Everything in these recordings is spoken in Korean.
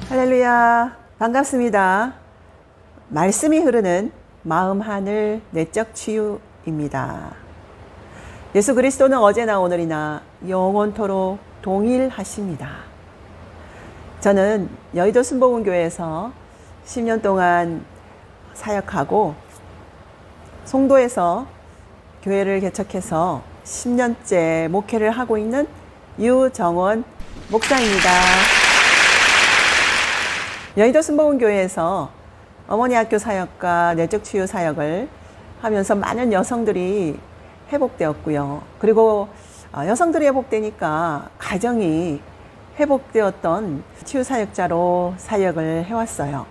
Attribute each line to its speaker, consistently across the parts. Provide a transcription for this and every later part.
Speaker 1: 할렐루야, 반갑습니다. 말씀이 흐르는 마음 하늘 내적 치유입니다. 예수 그리스도는 어제나 오늘이나 영원토록 동일하십니다. 저는 여의도 순복음교회에서 10년 동안 사역하고 송도에서 교회를 개척해서 10년째 목회를 하고 있는 유정원 목사입니다. 여의도 순복음교회에서 어머니 학교 사역과 내적 치유 사역을 하면서 많은 여성들이 회복되었고요. 그리고 여성들이 회복되니까 가정이 회복되었던 치유 사역자로 사역을 해왔어요.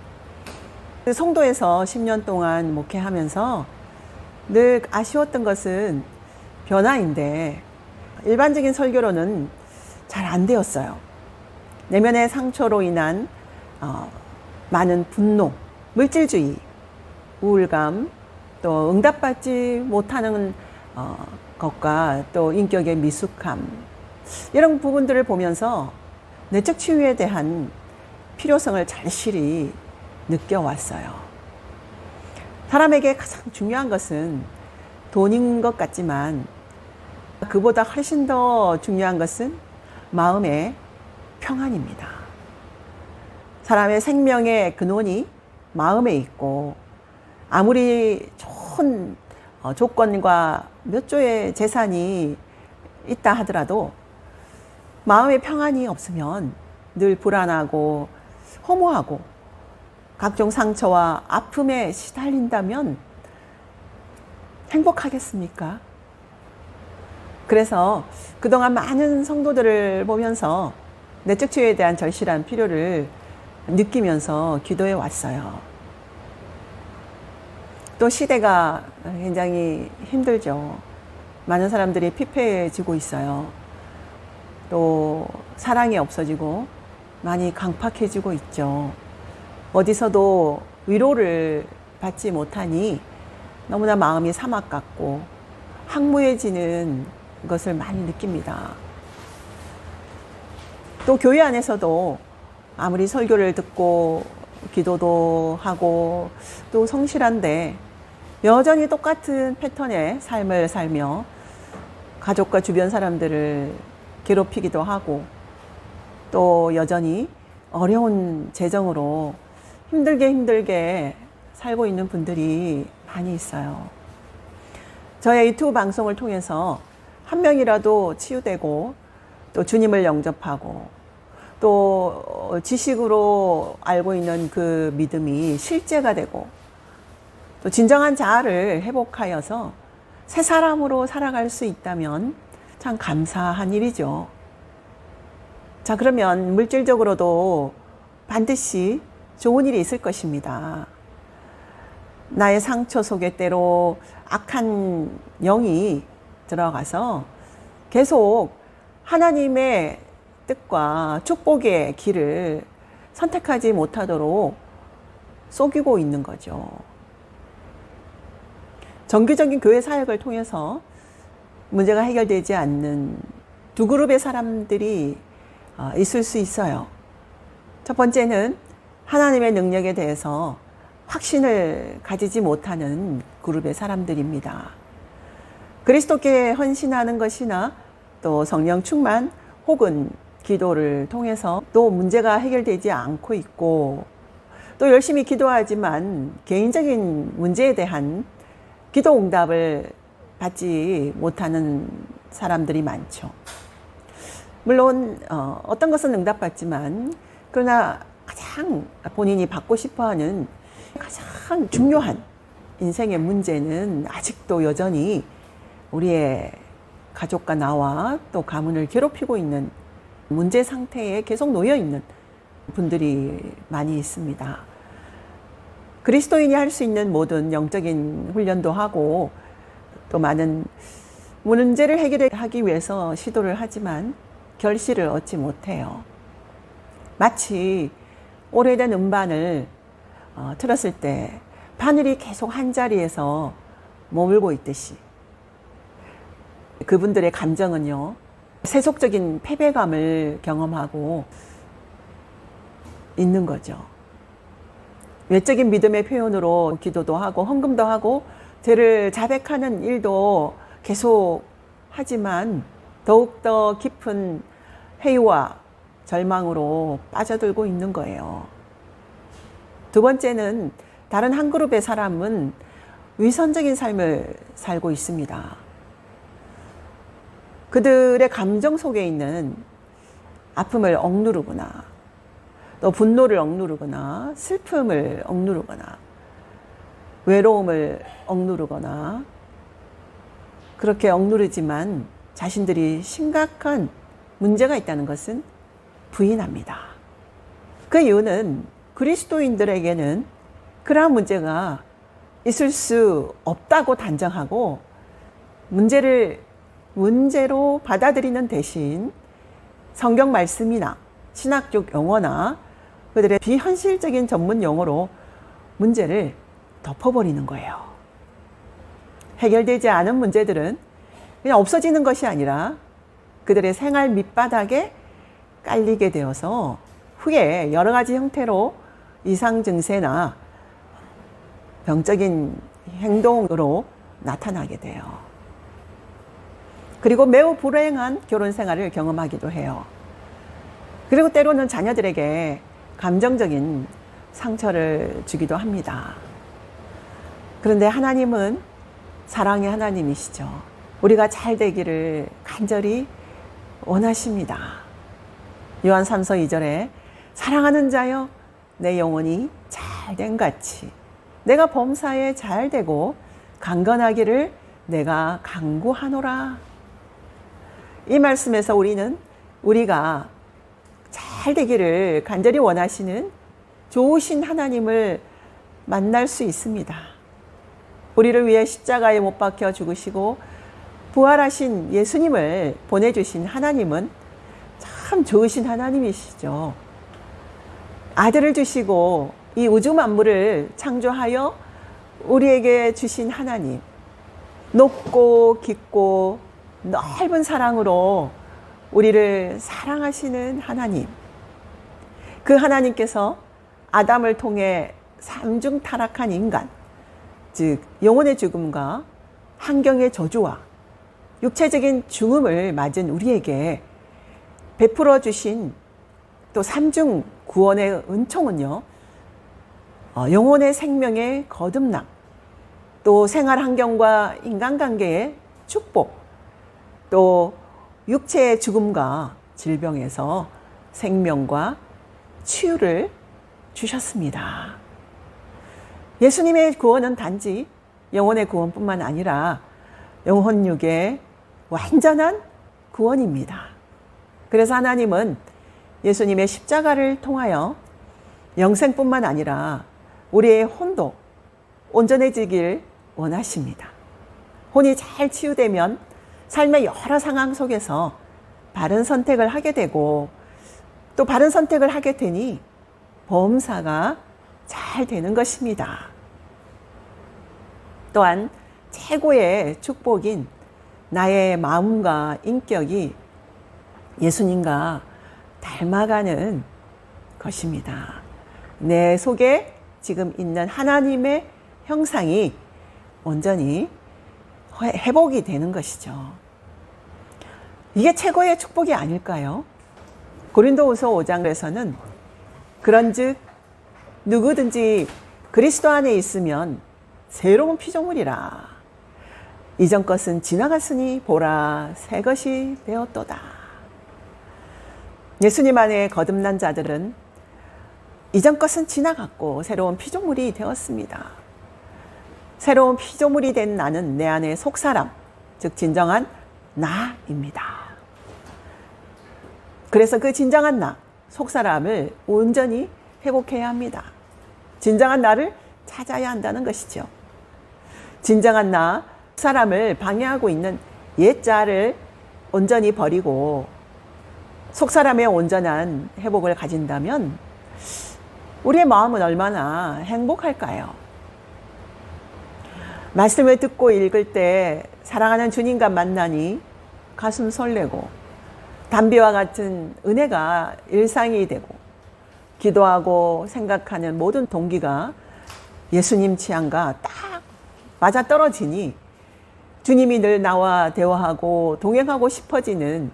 Speaker 1: 송도에서 10년 동안 목회하면서 늘 아쉬웠던 것은 변화인데 일반적인 설교로는 잘 안 되었어요. 내면의 상처로 인한 많은 분노, 물질주의, 우울감, 또 응답받지 못하는 것과 또 인격의 미숙함, 이런 부분들을 보면서 내적 치유에 대한 필요성을 절실히 느껴왔어요. 사람에게 가장 중요한 것은 돈인 것 같지만 그보다 훨씬 더 중요한 것은 마음의 평안입니다. 사람의 생명의 근원이 마음에 있고 아무리 좋은 조건과 몇 조의 재산이 있다 하더라도 마음의 평안이 없으면 늘 불안하고 허무하고 각종 상처와 아픔에 시달린다면 행복하겠습니까? 그래서 그동안 많은 성도들을 보면서 내적 치유에 대한 절실한 필요를 느끼면서 기도해 왔어요. 또 시대가 굉장히 힘들죠. 많은 사람들이 피폐해지고 있어요. 또 사랑이 없어지고 많이 강팍해지고 있죠. 어디서도 위로를 받지 못하니 너무나 마음이 사막 같고 황무해지는 것을 많이 느낍니다. 또 교회 안에서도 아무리 설교를 듣고 기도도 하고 또 성실한데 여전히 똑같은 패턴의 삶을 살며 가족과 주변 사람들을 괴롭히기도 하고 또 여전히 어려운 재정으로 힘들게 살고 있는 분들이 많이 있어요. 저의 유튜브 방송을 통해서 한 명이라도 치유되고 또 주님을 영접하고 또 지식으로 알고 있는 그 믿음이 실제가 되고 또 진정한 자아를 회복하여서 새 사람으로 살아갈 수 있다면 참 감사한 일이죠. 자, 그러면 물질적으로도 반드시 좋은 일이 있을 것입니다. 나의 상처 속에 때로 악한 영이 들어가서 계속 하나님의 뜻과 축복의 길을 선택하지 못하도록 속이고 있는 거죠. 정기적인 교회 사역을 통해서 문제가 해결되지 않는 두 그룹의 사람들이 있을 수 있어요. 첫 번째는 하나님의 능력에 대해서 확신을 가지지 못하는 그룹의 사람들입니다. 그리스도께 헌신하는 것이나 또 성령 충만 혹은 기도를 통해서 또 문제가 해결되지 않고 있고 또 열심히 기도하지만 개인적인 문제에 대한 기도 응답을 받지 못하는 사람들이 많죠. 물론 어떤 것은 응답받지만 그러나 가장 본인이 받고 싶어하는 가장 중요한 인생의 문제는 아직도 여전히 우리의 가족과 나와 또 가문을 괴롭히고 있는 문제 상태에 계속 놓여 있는 분들이 많이 있습니다. 그리스도인이 할 수 있는 모든 영적인 훈련도 하고 또 많은 문제를 해결하기 위해서 시도를 하지만 결실을 얻지 못해요. 마치 오래된 음반을 틀었을 때 바늘이 계속 한 자리에서 머물고 있듯이 그분들의 감정은요, 세속적인 패배감을 경험하고 있는 거죠. 외적인 믿음의 표현으로 기도도 하고 헌금도 하고 죄를 자백하는 일도 계속 하지만 더욱더 깊은 회의와 절망으로 빠져들고 있는 거예요. 두 번째는 다른 한 그룹의 사람은 위선적인 삶을 살고 있습니다. 그들의 감정 속에 있는 아픔을 억누르거나 또 분노를 억누르거나 슬픔을 억누르거나 외로움을 억누르거나 그렇게 억누르지만 자신들이 심각한 문제가 있다는 것은 부인합니다. 그 이유는 그리스도인들에게는 그러한 문제가 있을 수 없다고 단정하고 문제를 문제로 받아들이는 대신 성경 말씀이나 신학적 용어나 그들의 비현실적인 전문 용어로 문제를 덮어버리는 거예요. 해결되지 않은 문제들은 그냥 없어지는 것이 아니라 그들의 생활 밑바닥에 깔리게 되어서 후에 여러 가지 형태로 이상 증세나 병적인 행동으로 나타나게 돼요. 그리고 매우 불행한 결혼 생활을 경험하기도 해요. 그리고 때로는 자녀들에게 감정적인 상처를 주기도 합니다. 그런데 하나님은 사랑의 하나님이시죠. 우리가 잘 되기를 간절히 원하십니다. 요한 3서 2절에 사랑하는 자여 내 영혼이 잘된 같이 내가 범사에 잘되고 강건하기를 내가 간구하노라. 이 말씀에서 우리는 우리가 잘 되기를 간절히 원하시는 좋으신 하나님을 만날 수 있습니다. 우리를 위해 십자가에 못 박혀 죽으시고 부활하신 예수님을 보내주신 하나님은 참 좋으신 하나님이시죠. 아들을 주시고 이 우주 만물을 창조하여 우리에게 주신 하나님, 높고 깊고 넓은 사랑으로 우리를 사랑하시는 하나님, 그 하나님께서 아담을 통해 삼중 타락한 인간, 즉 영혼의 죽음과 환경의 저주와 육체적인 죽음을 맞은 우리에게 베풀어 주신 또 삼중 구원의 은총은요, 영혼의 생명의 거듭남, 또 생활 환경과 인간관계의 축복, 또 육체의 죽음과 질병에서 생명과 치유를 주셨습니다. 예수님의 구원은 단지 영혼의 구원뿐만 아니라 영혼육의 완전한 구원입니다. 그래서 하나님은 예수님의 십자가를 통하여 영생뿐만 아니라 우리의 혼도 온전해지길 원하십니다. 혼이 잘 치유되면 삶의 여러 상황 속에서 바른 선택을 하게 되고 또 바른 선택을 하게 되니 범사가 잘 되는 것입니다. 또한 최고의 축복인 나의 마음과 인격이 예수님과 닮아가는 것입니다. 내 속에 지금 있는 하나님의 형상이 온전히 회복이 되는 것이죠. 이게 최고의 축복이 아닐까요? 고린도후서 5장에서는 그런즉 누구든지 그리스도 안에 있으면 새로운 피조물이라. 이전 것은 지나갔으니 보라 새 것이 되었도다. 예수님 안에 거듭난 자들은 이전 것은 지나갔고 새로운 피조물이 되었습니다. 새로운 피조물이 된 나는 내 안의 속사람, 즉 진정한 나입니다. 그래서 그 진정한 나, 속사람을 온전히 회복해야 합니다. 진정한 나를 찾아야 한다는 것이죠. 진정한 나, 사람을 방해하고 있는 옛자를 온전히 버리고 속사람의 온전한 회복을 가진다면 우리의 마음은 얼마나 행복할까요? 말씀을 듣고 읽을 때 사랑하는 주님과 만나니 가슴 설레고 담비와 같은 은혜가 일상이 되고 기도하고 생각하는 모든 동기가 예수님 취향과 딱 맞아떨어지니 주님이 늘 나와 대화하고 동행하고 싶어지는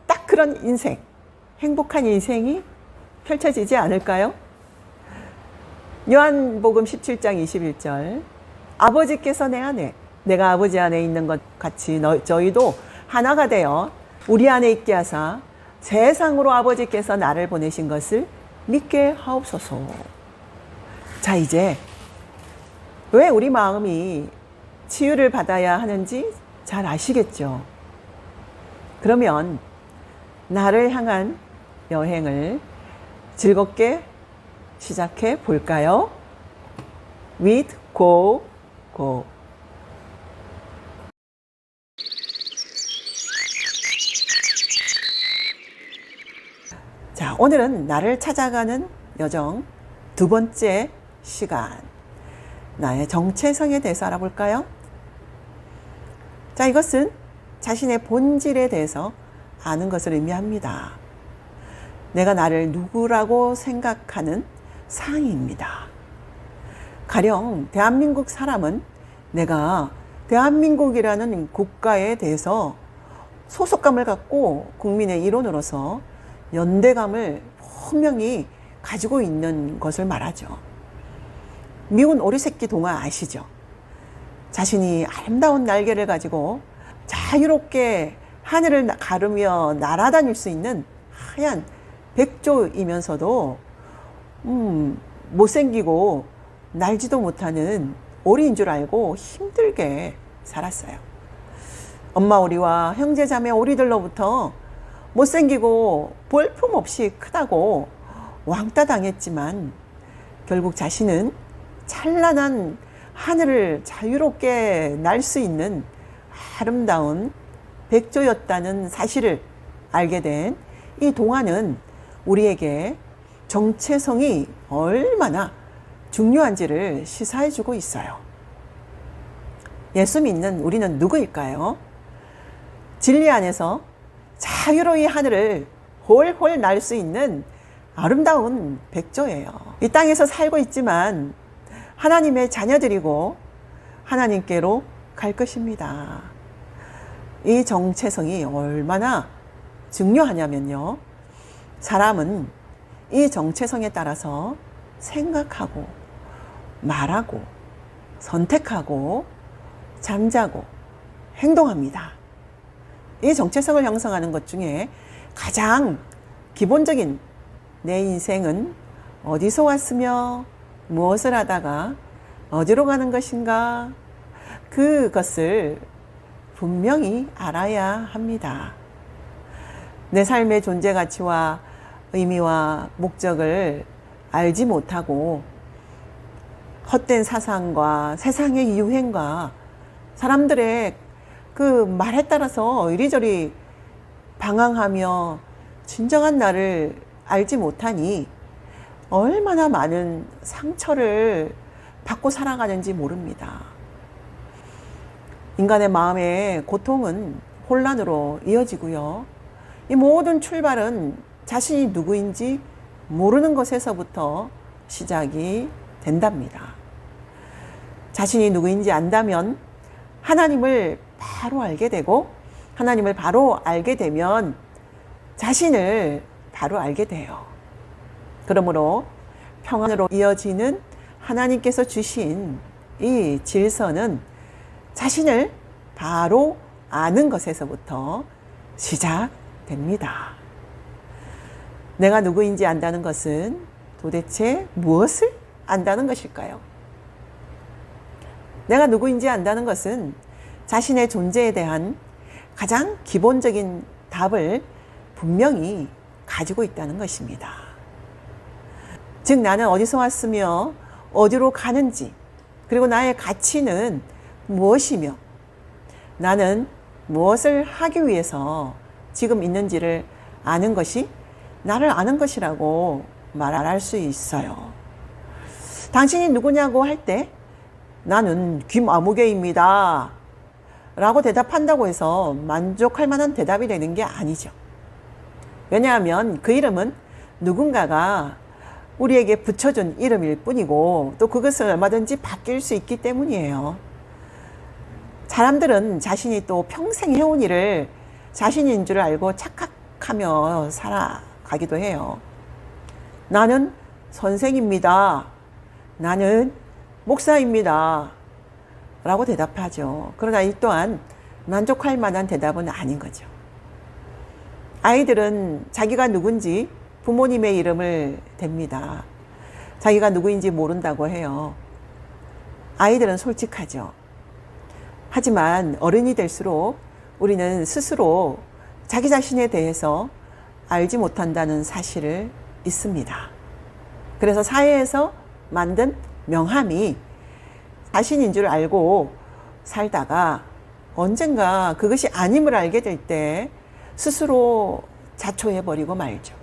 Speaker 1: 딱 그런 인생, 행복한 인생이 펼쳐지지 않을까요? 요한복음 17장 21절, 아버지께서 내 안에, 내가 아버지 안에 있는 것 같이 저희도 하나가 되어 우리 안에 있게 하사 세상으로 아버지께서 나를 보내신 것을 믿게 하옵소서. 자, 이제 왜 우리 마음이 치유를 받아야 하는지 잘 아시겠죠? 그러면 나를 향한 여행을 즐겁게 시작해 볼까요? With go, go. 자, 오늘은 나를 찾아가는 여정 두 번째 시간. 나의 정체성에 대해서 알아볼까요? 자, 이것은 자신의 본질에 대해서 아는 것을 의미합니다. 내가 나를 누구라고 생각하는 상입니다. 가령 대한민국 사람은 내가 대한민국이라는 국가에 대해서 소속감을 갖고 국민의 일원으로서 연대감을 분명히 가지고 있는 것을 말하죠. 미운 오리새끼 동화 아시죠? 자신이 아름다운 날개를 가지고 자유롭게 하늘을 가르며 날아다닐 수 있는 하얀 백조이면서도 못생기고 날지도 못하는 오리인 줄 알고 힘들게 살았어요. 엄마 오리와 형제자매 오리들로부터 못생기고 볼품없이 크다고 왕따 당했지만 결국 자신은 찬란한 하늘을 자유롭게 날 수 있는 아름다운 백조였다는 사실을 알게 된 이 동화는 우리에게 정체성이 얼마나 중요한지를 시사해주고 있어요. 예수 믿는 우리는 누구일까요? 진리 안에서 자유로이 하늘을 홀홀 날 수 있는 아름다운 백조예요. 이 땅에서 살고 있지만 하나님의 자녀들이고 하나님께로 갈 것입니다. 이 정체성이 얼마나 중요하냐면요. 사람은 이 정체성에 따라서 생각하고 말하고 선택하고 잠자고 행동합니다. 이 정체성을 형성하는 것 중에 가장 기본적인 내 인생은 어디서 왔으며 무엇을 하다가 어디로 가는 것인가, 그것을 분명히 알아야 합니다. 내 삶의 존재 가치와 의미와 목적을 알지 못하고 헛된 사상과 세상의 유행과 사람들의 그 말에 따라서 이리저리 방황하며 진정한 나를 알지 못하니 얼마나 많은 상처를 받고 살아가는지 모릅니다. 인간의 마음의 고통은 혼란으로 이어지고요. 이 모든 출발은 자신이 누구인지 모르는 것에서부터 시작이 된답니다. 자신이 누구인지 안다면 하나님을 바로 알게 되고, 하나님을 바로 알게 되면 자신을 바로 알게 돼요. 그러므로 평안으로 이어지는 하나님께서 주신 이 질서는 자신을 바로 아는 것에서부터 시작됩니다. 내가 누구인지 안다는 것은 도대체 무엇을 안다는 것일까요? 내가 누구인지 안다는 것은 자신의 존재에 대한 가장 기본적인 답을 분명히 가지고 있다는 것입니다. 즉, 나는 어디서 왔으며 어디로 가는지, 그리고 나의 가치는 무엇이며 나는 무엇을 하기 위해서 지금 있는지를 아는 것이 나를 아는 것이라고 말할 수 있어요. 당신이 누구냐고 할 때 나는 김아무개입니다 라고 대답한다고 해서 만족할 만한 대답이 되는 게 아니죠. 왜냐하면 그 이름은 누군가가 우리에게 붙여준 이름일 뿐이고 또 그것은 얼마든지 바뀔 수 있기 때문이에요. 사람들은 자신이 또 평생 해온 일을 자신인 줄 알고 착각하며 살아가기도 해요. 나는 선생입니다. 나는 목사입니다. 라고 대답하죠. 그러나 이 또한 만족할 만한 대답은 아닌 거죠. 아이들은 자기가 누군지 부모님의 이름을 댑니다. 자기가 누구인지 모른다고 해요. 아이들은 솔직하죠. 하지만 어른이 될수록 우리는 스스로 자기 자신에 대해서 알지 못한다는 사실을 있습니다. 그래서 사회에서 만든 명함이 자신인 줄 알고 살다가 언젠가 그것이 아님을 알게 될 때 스스로 자초해버리고 말죠.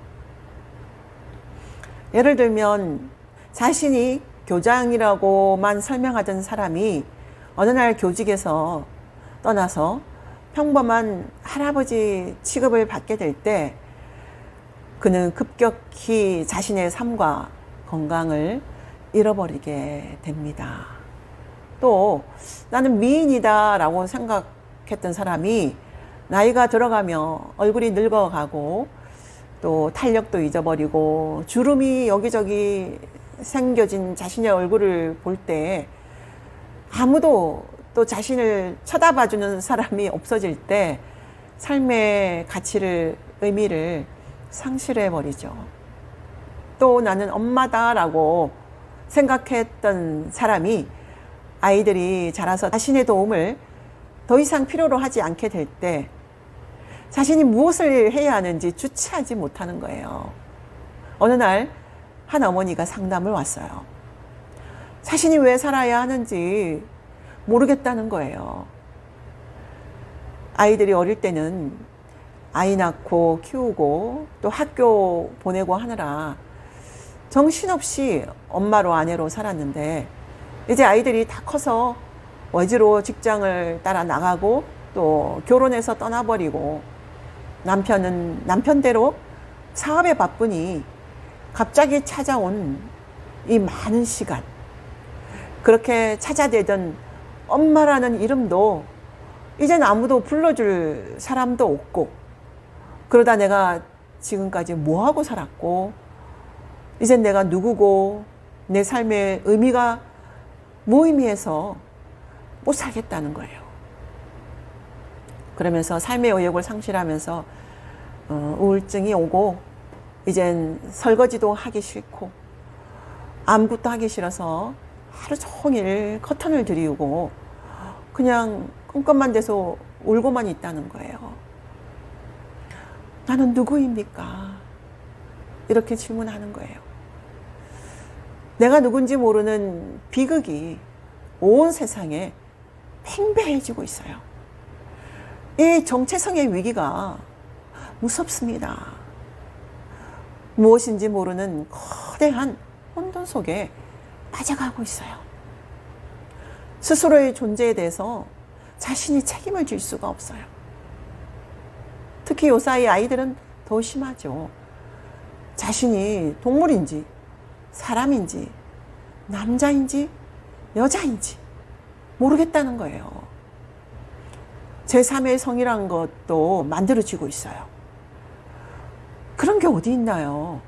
Speaker 1: 예를 들면 자신이 교장이라고만 설명하던 사람이 어느 날 교직에서 떠나서 평범한 할아버지 취급을 받게 될 때 그는 급격히 자신의 삶과 건강을 잃어버리게 됩니다. 또 나는 미인이다 라고 생각했던 사람이 나이가 들어가며 얼굴이 늙어가고 또 탄력도 잊어버리고 주름이 여기저기 생겨진 자신의 얼굴을 볼 때 아무도 또 자신을 쳐다봐주는 사람이 없어질 때 삶의 가치를, 의미를 상실해버리죠. 또 나는 엄마다라고 생각했던 사람이 아이들이 자라서 자신의 도움을 더 이상 필요로 하지 않게 될 때 자신이 무엇을 해야 하는지 주체하지 못하는 거예요. 어느 날 한 어머니가 상담을 왔어요. 자신이 왜 살아야 하는지 모르겠다는 거예요. 아이들이 어릴 때는 아이 낳고 키우고 또 학교 보내고 하느라 정신없이 엄마로 아내로 살았는데 이제 아이들이 다 커서 외지로 직장을 따라 나가고 또 결혼해서 떠나버리고 남편은 남편대로 사업에 바쁘니 갑자기 찾아온 이 많은 시간, 그렇게 찾아대던 엄마라는 이름도 이젠 아무도 불러줄 사람도 없고, 그러다 내가 지금까지 뭐하고 살았고 이젠 내가 누구고 내 삶의 의미가 무의미해서 못 살겠다는 거예요. 그러면서 삶의 의욕을 상실하면서 우울증이 오고 이젠 설거지도 하기 싫고 아무것도 하기 싫어서 하루 종일 커튼을 들이우고 그냥 껌껌한 데서 울고만 있다는 거예요. 나는 누구입니까? 이렇게 질문하는 거예요. 내가 누군지 모르는 비극이 온 세상에 팽배해지고 있어요. 이 정체성의 위기가 무섭습니다. 무엇인지 모르는 거대한 혼돈 속에 빠져가고 있어요. 스스로의 존재에 대해서 자신이 책임을 질 수가 없어요. 특히 요사이 아이들은 더 심하죠. 자신이 동물인지 사람인지 남자인지 여자인지 모르겠다는 거예요. 제3의 성이란 것도 만들어지고 있어요. 그런 게 어디 있나요?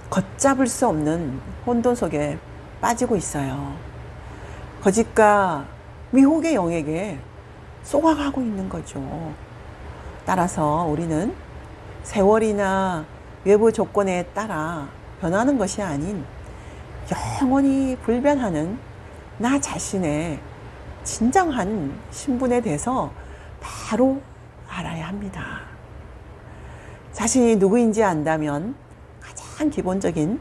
Speaker 1: 걷잡을 수 없는 혼돈 속에 빠지고 있어요. 거짓과 미혹의 영에게 쏘아가고 있는 거죠. 따라서 우리는 세월이나 외부 조건에 따라 변하는 것이 아닌 영원히 불변하는 나 자신의 진정한 신분에 대해서 바로 알아야 합니다. 자신이 누구인지 안다면 가장 기본적인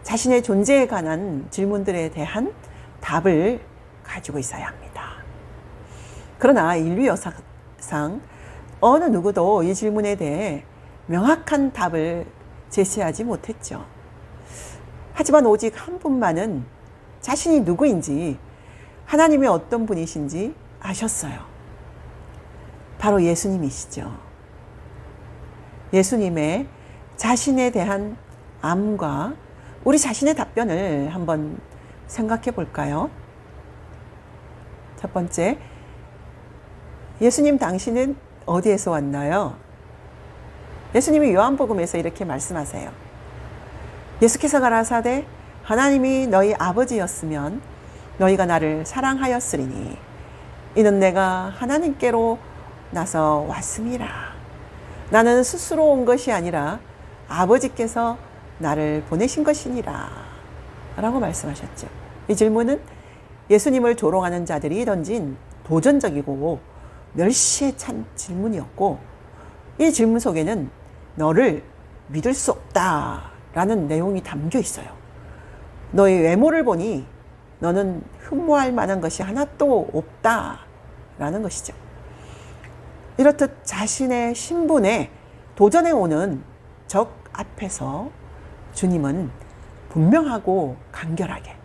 Speaker 1: 자신의 존재에 관한 질문들에 대한 답을 가지고 있어야 합니다. 그러나 인류 역사상 어느 누구도 이 질문에 대해 명확한 답을 제시하지 못했죠. 하지만 오직 한 분만은 자신이 누구인지, 하나님이 어떤 분이신지 아셨어요. 바로 예수님이시죠. 예수님의 자신에 대한 암과 우리 자신의 답변을 한번 생각해 볼까요? 첫 번째, 예수님 당신은 어디에서 왔나요? 예수님이 요한복음에서 이렇게 말씀하세요. 예수께서 가라사대 하나님이 너희 아버지였으면 너희가 나를 사랑하였으리니 이는 내가 하나님께로 나서 왔음이라. 나는 스스로 온 것이 아니라 아버지께서 나를 보내신 것이니라 라고 말씀하셨죠. 이 질문은 예수님을 조롱하는 자들이 던진 도전적이고 멸시에 찬 질문이었고, 이 질문 속에는 너를 믿을 수 없다 라는 내용이 담겨 있어요. 너의 외모를 보니 너는 흠모할 만한 것이 하나도 없다 라는 것이죠. 이렇듯 자신의 신분에 도전해 오는 적 앞에서 주님은 분명하고 간결하게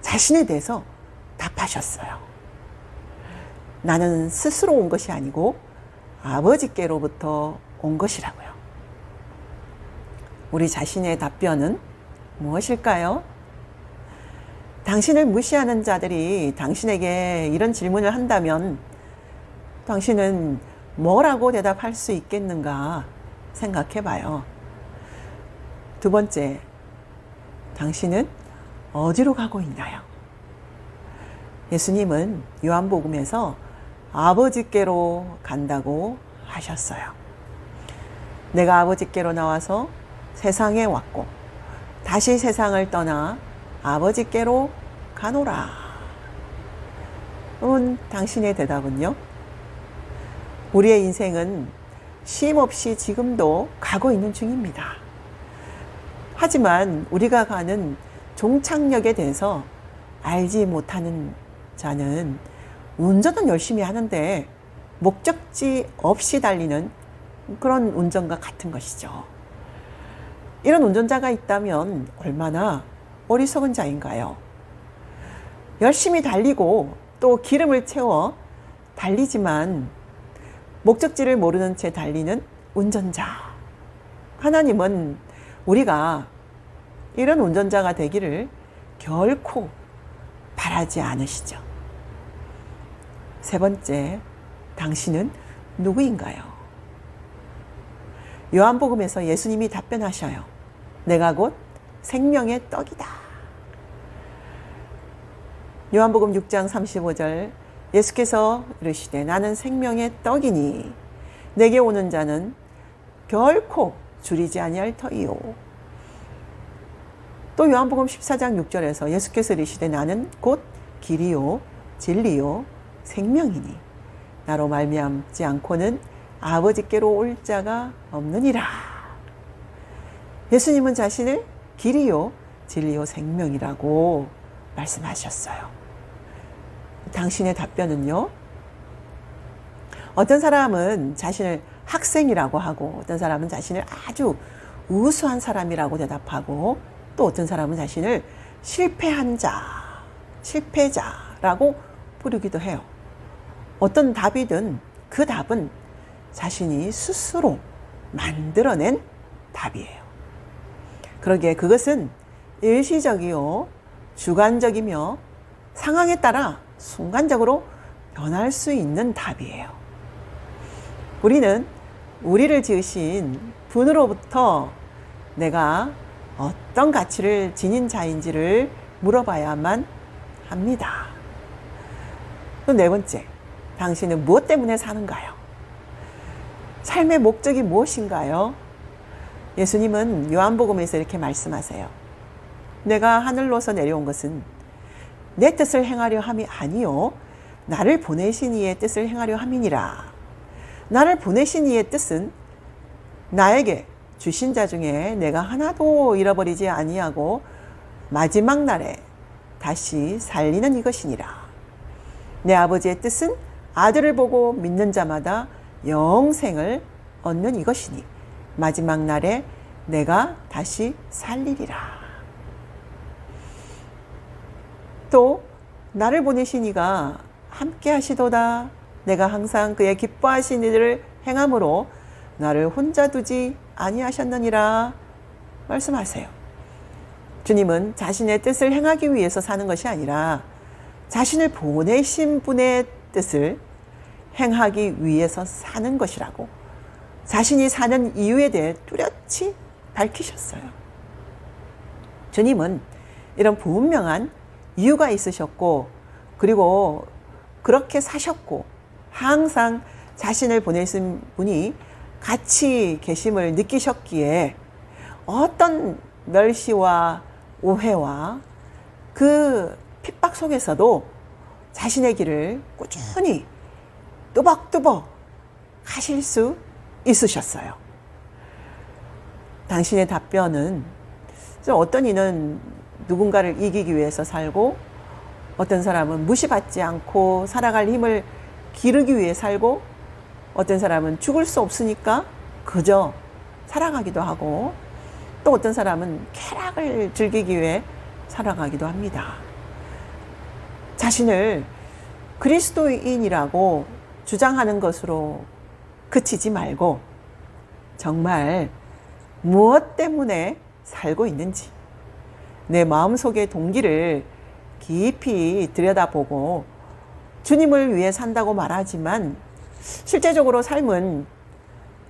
Speaker 1: 자신에 대해서 답하셨어요. 나는 스스로 온 것이 아니고 아버지께로부터 온 것이라고요. 우리 자신의 답변은 무엇일까요? 당신을 무시하는 자들이 당신에게 이런 질문을 한다면 당신은 뭐라고 대답할 수 있겠는가 생각해 봐요. 두 번째, 당신은 어디로 가고 있나요? 예수님은 요한복음에서 아버지께로 간다고 하셨어요. 내가 아버지께로 나와서 세상에 왔고 다시 세상을 떠나 아버지께로 가노라. 당신의 대답은요? 우리의 인생은 쉼없이 지금도 가고 있는 중입니다. 하지만 우리가 가는 종착역에 대해서 알지 못하는 자는 운전은 열심히 하는데 목적지 없이 달리는 그런 운전과 같은 것이죠. 이런 운전자가 있다면 얼마나 어리석은 자인가요? 열심히 달리고 또 기름을 채워 달리지만 목적지를 모르는 채 달리는 운전자. 하나님은 우리가 이런 운전자가 되기를 결코 바라지 않으시죠. 세 번째, 당신은 누구인가요? 요한복음에서 예수님이 답변하셔요. 내가 곧 생명의 떡이다. 요한복음 6장 35절 예수께서 이르시되 나는 생명의 떡이니 내게 오는 자는 결코 줄이지 아니할 터이요. 또 요한복음 14장 6절에서 예수께서 이르시되 나는 곧 길이요 진리요 생명이니 나로 말미암지 않고는 아버지께로 올 자가 없느니라. 예수님은 자신을 길이요 진리요 생명이라고 말씀하셨어요. 당신의 답변은요? 어떤 사람은 자신을 학생이라고 하고 어떤 사람은 자신을 아주 우수한 사람이라고 대답하고 또 어떤 사람은 자신을 실패한 자, 실패자라고 부르기도 해요. 어떤 답이든 그 답은 자신이 스스로 만들어낸 답이에요. 그러기에 그것은 일시적이요, 주관적이며 상황에 따라 순간적으로 변할 수 있는 답이에요. 우리는 우리를 지으신 분으로부터 내가 어떤 가치를 지닌 자인지를 물어봐야만 합니다. 또 네 번째, 당신은 무엇 때문에 사는가요? 삶의 목적이 무엇인가요? 예수님은 요한복음에서 이렇게 말씀하세요. 내가 하늘로서 내려온 것은 내 뜻을 행하려 함이 아니요 나를 보내신 이의 뜻을 행하려 함이니라. 나를 보내신 이의 뜻은 나에게 주신 자 중에 내가 하나도 잃어버리지 아니하고 마지막 날에 다시 살리는 이것이니라. 내 아버지의 뜻은 아들을 보고 믿는 자마다 영생을 얻는 이것이니 마지막 날에 내가 다시 살리리라. 또 나를 보내신 이가 함께 하시도다. 내가 항상 그의 기뻐하신 일을 행함으로 나를 혼자 두지 아니하셨느니라 말씀하세요. 주님은 자신의 뜻을 행하기 위해서 사는 것이 아니라 자신을 보내신 분의 뜻을 행하기 위해서 사는 것이라고 자신이 사는 이유에 대해 뚜렷이 밝히셨어요. 주님은 이런 분명한 이유가 있으셨고, 그리고 그렇게 사셨고, 항상 자신을 보내신 분이 같이 계심을 느끼셨기에 어떤 멸시와 오해와 그 핍박 속에서도 자신의 길을 꾸준히 뚜벅뚜벅 가실 수 있으셨어요. 당신의 답변은 어떤 이는 누군가를 이기기 위해서 살고, 어떤 사람은 무시받지 않고 살아갈 힘을 기르기 위해 살고, 어떤 사람은 죽을 수 없으니까 그저 살아가기도 하고, 또 어떤 사람은 쾌락을 즐기기 위해 살아가기도 합니다. 자신을 그리스도인이라고 주장하는 것으로 그치지 말고 정말 무엇 때문에 살고 있는지 내 마음속의 동기를 깊이 들여다보고, 주님을 위해 산다고 말하지만 실제적으로 삶은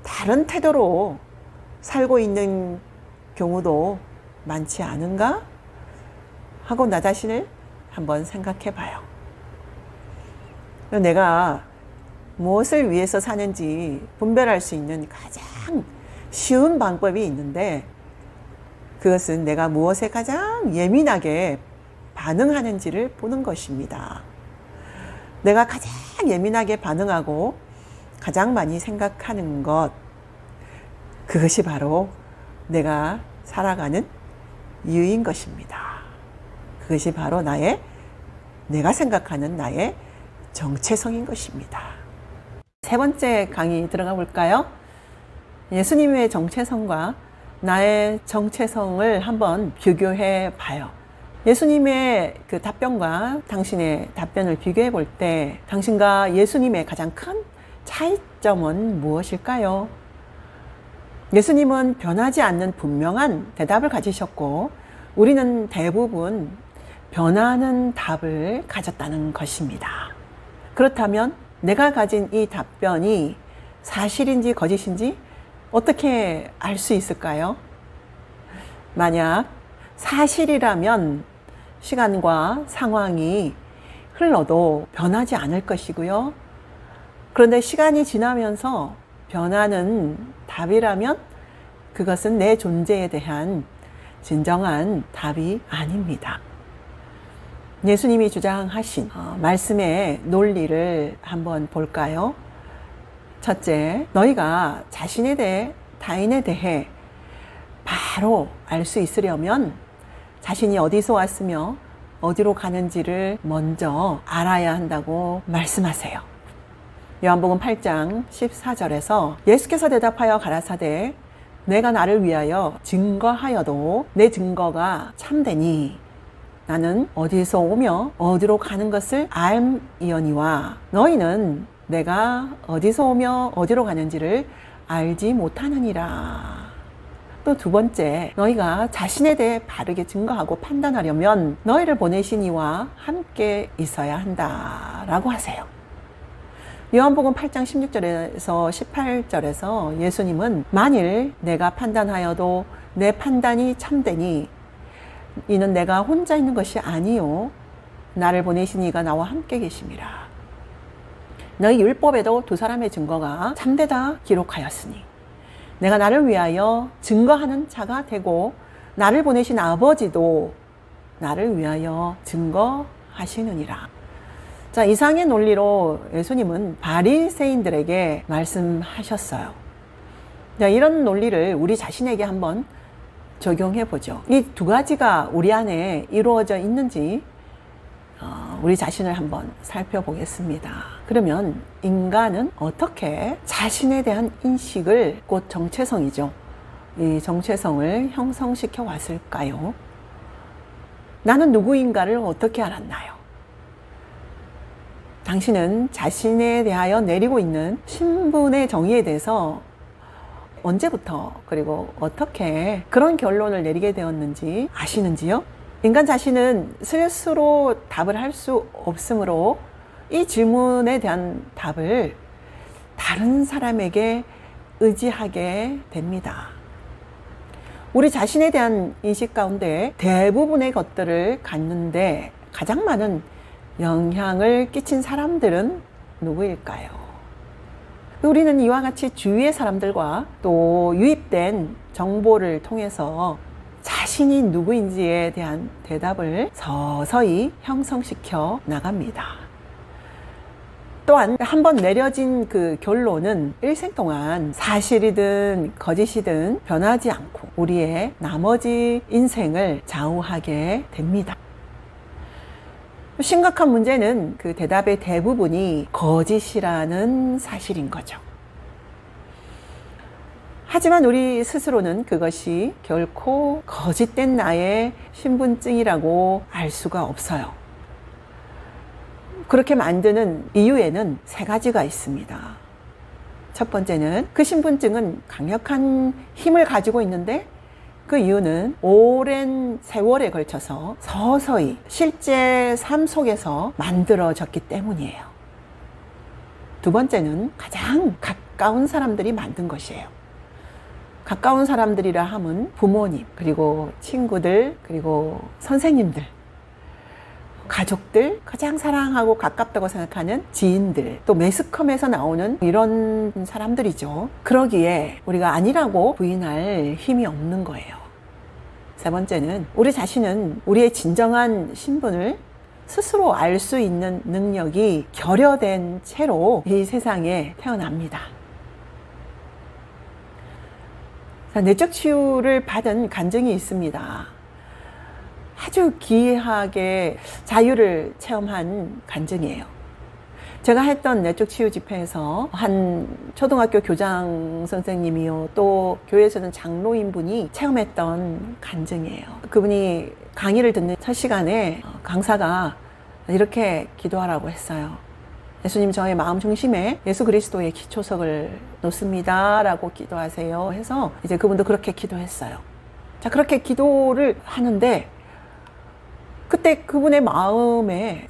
Speaker 1: 다른 태도로 살고 있는 경우도 많지 않은가 하고 나 자신을 한번 생각해 봐요. 내가 무엇을 위해서 사는지 분별할 수 있는 가장 쉬운 방법이 있는데, 그것은 내가 무엇에 가장 예민하게 반응하는지를 보는 것입니다. 내가 가장 예민하게 반응하고 가장 많이 생각하는 것, 그것이 바로 내가 살아가는 이유인 것입니다. 그것이 바로 내가 생각하는 나의 정체성인 것입니다. 세 번째 강의 들어가 볼까요? 예수님의 정체성과 나의 정체성을 한번 비교해 봐요. 예수님의 그 답변과 당신의 답변을 비교해 볼 때 당신과 예수님의 가장 큰 차이점은 무엇일까요? 예수님은 변하지 않는 분명한 대답을 가지셨고, 우리는 대부분 변하는 답을 가졌다는 것입니다. 그렇다면 내가 가진 이 답변이 사실인지 거짓인지 어떻게 알 수 있을까요? 만약 사실이라면 시간과 상황이 흘러도 변하지 않을 것이고요. 그런데 시간이 지나면서 변하는 답이라면 그것은 내 존재에 대한 진정한 답이 아닙니다. 예수님이 주장하신 말씀의 논리를 한번 볼까요? 첫째, 너희가 자신에 대해 타인에 대해 바로 알 수 있으려면 자신이 어디서 왔으며 어디로 가는지를 먼저 알아야 한다고 말씀하세요. 요한복음 8장 14절에서 예수께서 대답하여 가라사대 내가 나를 위하여 증거하여도 내 증거가 참되니 나는 어디서 오며 어디로 가는 것을 알미oni와 너희는 내가 어디서 오며 어디로 가는지를 알지 못하느니라. 또 두 번째, 너희가 자신에 대해 바르게 증거하고 판단하려면 너희를 보내신 이와 함께 있어야 한다라고 하세요. 요한복음 8장 16절에서 18절에서 예수님은 만일 내가 판단하여도 내 판단이 참되니 이는 내가 혼자 있는 것이 아니요 나를 보내신 이가 나와 함께 계심이라. 너희 율법에도 두 사람의 증거가 참되다 기록하였으니 내가 나를 위하여 증거하는 자가 되고 나를 보내신 아버지도 나를 위하여 증거하시느니라. 자, 이상의 논리로 예수님은 바리새인들에게 말씀하셨어요. 자, 이런 논리를 우리 자신에게 한번 적용해 보죠. 이 두 가지가 우리 안에 이루어져 있는지 우리 자신을 한번 살펴보겠습니다. 그러면 인간은 어떻게 자신에 대한 인식을, 곧 정체성이죠. 이 정체성을 형성시켜 왔을까요? 나는 누구인가를 어떻게 알았나요? 당신은 자신에 대하여 내리고 있는 신분의 정의에 대해서 언제부터 그리고 어떻게 그런 결론을 내리게 되었는지 아시는지요? 인간 자신은 스스로 답을 할 수 없으므로 이 질문에 대한 답을 다른 사람에게 의지하게 됩니다. 우리 자신에 대한 인식 가운데 대부분의 것들을 갖는데 가장 많은 영향을 끼친 사람들은 누구일까요? 우리는 이와 같이 주위의 사람들과 또 유입된 정보를 통해서 자신이 누구인지에 대한 대답을 서서히 형성시켜 나갑니다. 또한 한번 내려진 그 결론은 일생 동안 사실이든 거짓이든 변하지 않고 우리의 나머지 인생을 좌우하게 됩니다. 심각한 문제는 그 대답의 대부분이 거짓이라는 사실인 거죠. 하지만 우리 스스로는 그것이 결코 거짓된 나의 신분증이라고 알 수가 없어요. 그렇게 만드는 이유에는 3가지가 있습니다. 첫 번째는 그 신분증은 강력한 힘을 가지고 있는데 그 이유는 오랜 세월에 걸쳐서 서서히 실제 삶 속에서 만들어졌기 때문이에요. 두 번째는 가장 가까운 사람들이 만든 것이에요. 가까운 사람들이라 함은 부모님, 그리고 친구들, 그리고 선생님들, 가족들, 가장 사랑하고 가깝다고 생각하는 지인들, 또 매스컴에서 나오는 이런 사람들이죠. 그러기에 우리가 아니라고 부인할 힘이 없는 거예요. 세 번째는 우리 자신은 우리의 진정한 신분을 스스로 알 수 있는 능력이 결여된 채로 이 세상에 태어납니다. 내적 치유를 받은 간증이 있습니다. 아주 기이하게 자유를 체험한 간증이에요. 제가 했던 내적 치유 집회에서 한 초등학교 교장 선생님이요, 또 교회에서는 장로인 분이 체험했던 간증이에요. 그분이 강의를 듣는 첫 시간에 강사가 이렇게 기도하라고 했어요. 예수님, 저의 마음 중심에 예수 그리스도의 기초석을 놓습니다 라고 기도하세요 해서 이제 그분도 그렇게 기도했어요. 자, 그렇게 기도를 하는데 그때 그분의 마음에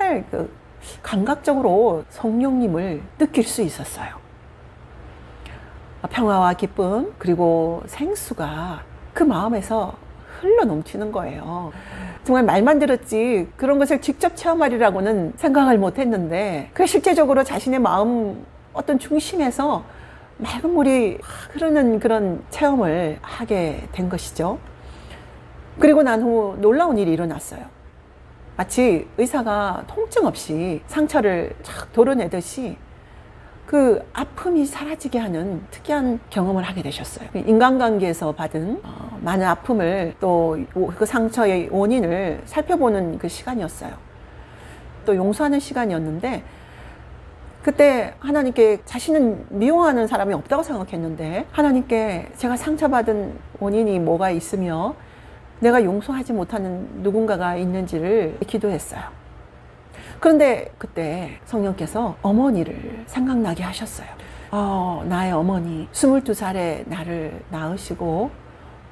Speaker 1: 감각적으로 성령님을 느낄 수 있었어요. 평화와 기쁨 그리고 생수가 그 마음에서 흘러 넘치는 거예요. 정말 말만 들었지 그런 것을 직접 체험하리라고는 생각을 못했는데 그 실제적으로 자신의 마음 어떤 중심에서 맑은 물이 흐르는 그런 체험을 하게 된 것이죠. 그리고 난 후 놀라운 일이 일어났어요. 마치 의사가 통증 없이 상처를 착 도려내듯이 그 아픔이 사라지게 하는 특이한 경험을 하게 되셨어요. 인간관계에서 받은 많은 아픔을 또 그 상처의 원인을 살펴보는 그 시간이었어요. 또 용서하는 시간이었는데 그때 하나님께 자신은 미워하는 사람이 없다고 생각했는데 하나님께 제가 상처받은 원인이 뭐가 있으며 내가 용서하지 못하는 누군가가 있는지를 기도했어요. 그런데 그때 성령께서 어머니를 생각나게 하셨어요. 나의 어머니, 22살에 나를 낳으시고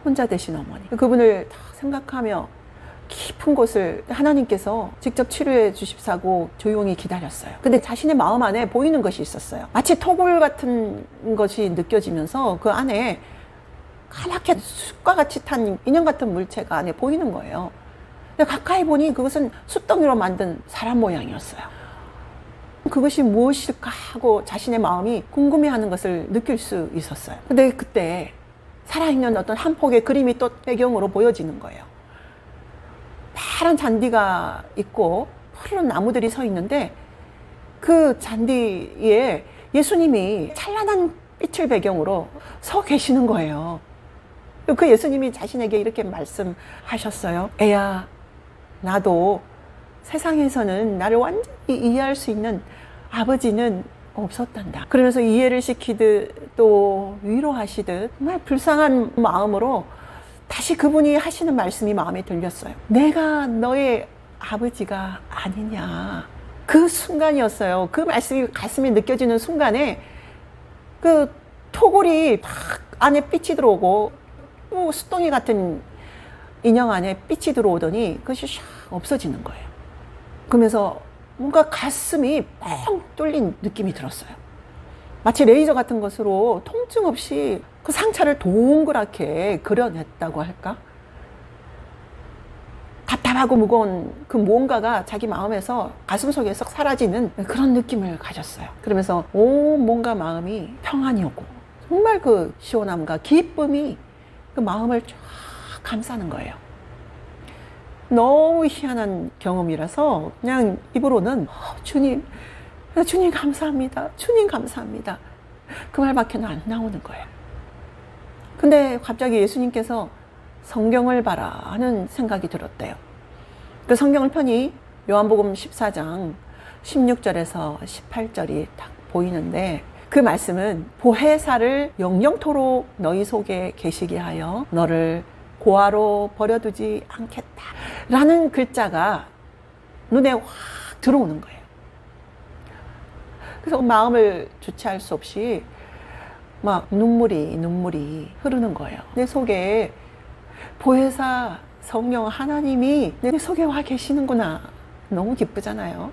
Speaker 1: 혼자 되신 어머니. 그분을 다 생각하며 깊은 곳을 하나님께서 직접 치료해 주십사고 조용히 기다렸어요. 근데 자신의 마음 안에 보이는 것이 있었어요. 마치 토굴 같은 것이 느껴지면서 그 안에 까맣게 숯과 같이 탄 인형 같은 물체가 안에 보이는 거예요. 근데 가까이 보니 그것은 숯덩이로 만든 사람 모양이었어요. 그것이 무엇일까 하고 자신의 마음이 궁금해하는 것을 느낄 수 있었어요. 근데 그때 살아있는 어떤 한 폭의 그림이 또 배경으로 보여지는 거예요. 파란 잔디가 있고 푸른 나무들이 서 있는데 그 잔디에 예수님이 찬란한 빛을 배경으로 서 계시는 거예요. 그 예수님이 자신에게 이렇게 말씀하셨어요. 애야, 나도 세상에서는 나를 완전히 이해할 수 있는 아버지는 없었단다. 그러면서 이해를 시키듯 또 위로하시듯 정말 불쌍한 마음으로 다시 그분이 하시는 말씀이 마음에 들렸어요. 내가 너의 아버지가 아니냐. 그 순간이었어요. 그 말씀이 가슴에 느껴지는 순간에 그 토골이 막 안에 삐치 들어오고 또 수동이 같은 인형 안에 삐치 들어오더니 그것이 샥 없어지는 거예요. 그러면서 뭔가 가슴이 뻥 뚫린 느낌이 들었어요. 마치 레이저 같은 것으로 통증 없이 그 상처를 동그랗게 그려냈다고 할까? 답답하고 무거운 그 무언가가 자기 마음에서 가슴 속에 썩 사라지는 그런 느낌을 가졌어요. 그러면서 온 몸과 마음이 평안이 오고 정말 그 시원함과 기쁨이 그 마음을 쫙 감싸는 거예요. 너무 희한한 경험이라서 그냥 입으로는 주님 감사합니다. 주님 감사합니다. 그 말밖에 안 나오는 거예요. 근데 갑자기 예수님께서 성경을 봐라 하는 생각이 들었대요. 그 성경을 펴니 요한복음 14장 16절에서 18절이 딱 보이는데 그 말씀은 보혜사를 영영토록 너희 속에 계시게 하여 너를 고아로 버려두지 않겠다 라는 글자가 눈에 확 들어오는 거예요. 그래서 마음을 주체할 수 없이 막 눈물이 흐르는 거예요. 내 속에 보혜사 성령 하나님이 내 속에 와 계시는구나. 너무 기쁘잖아요.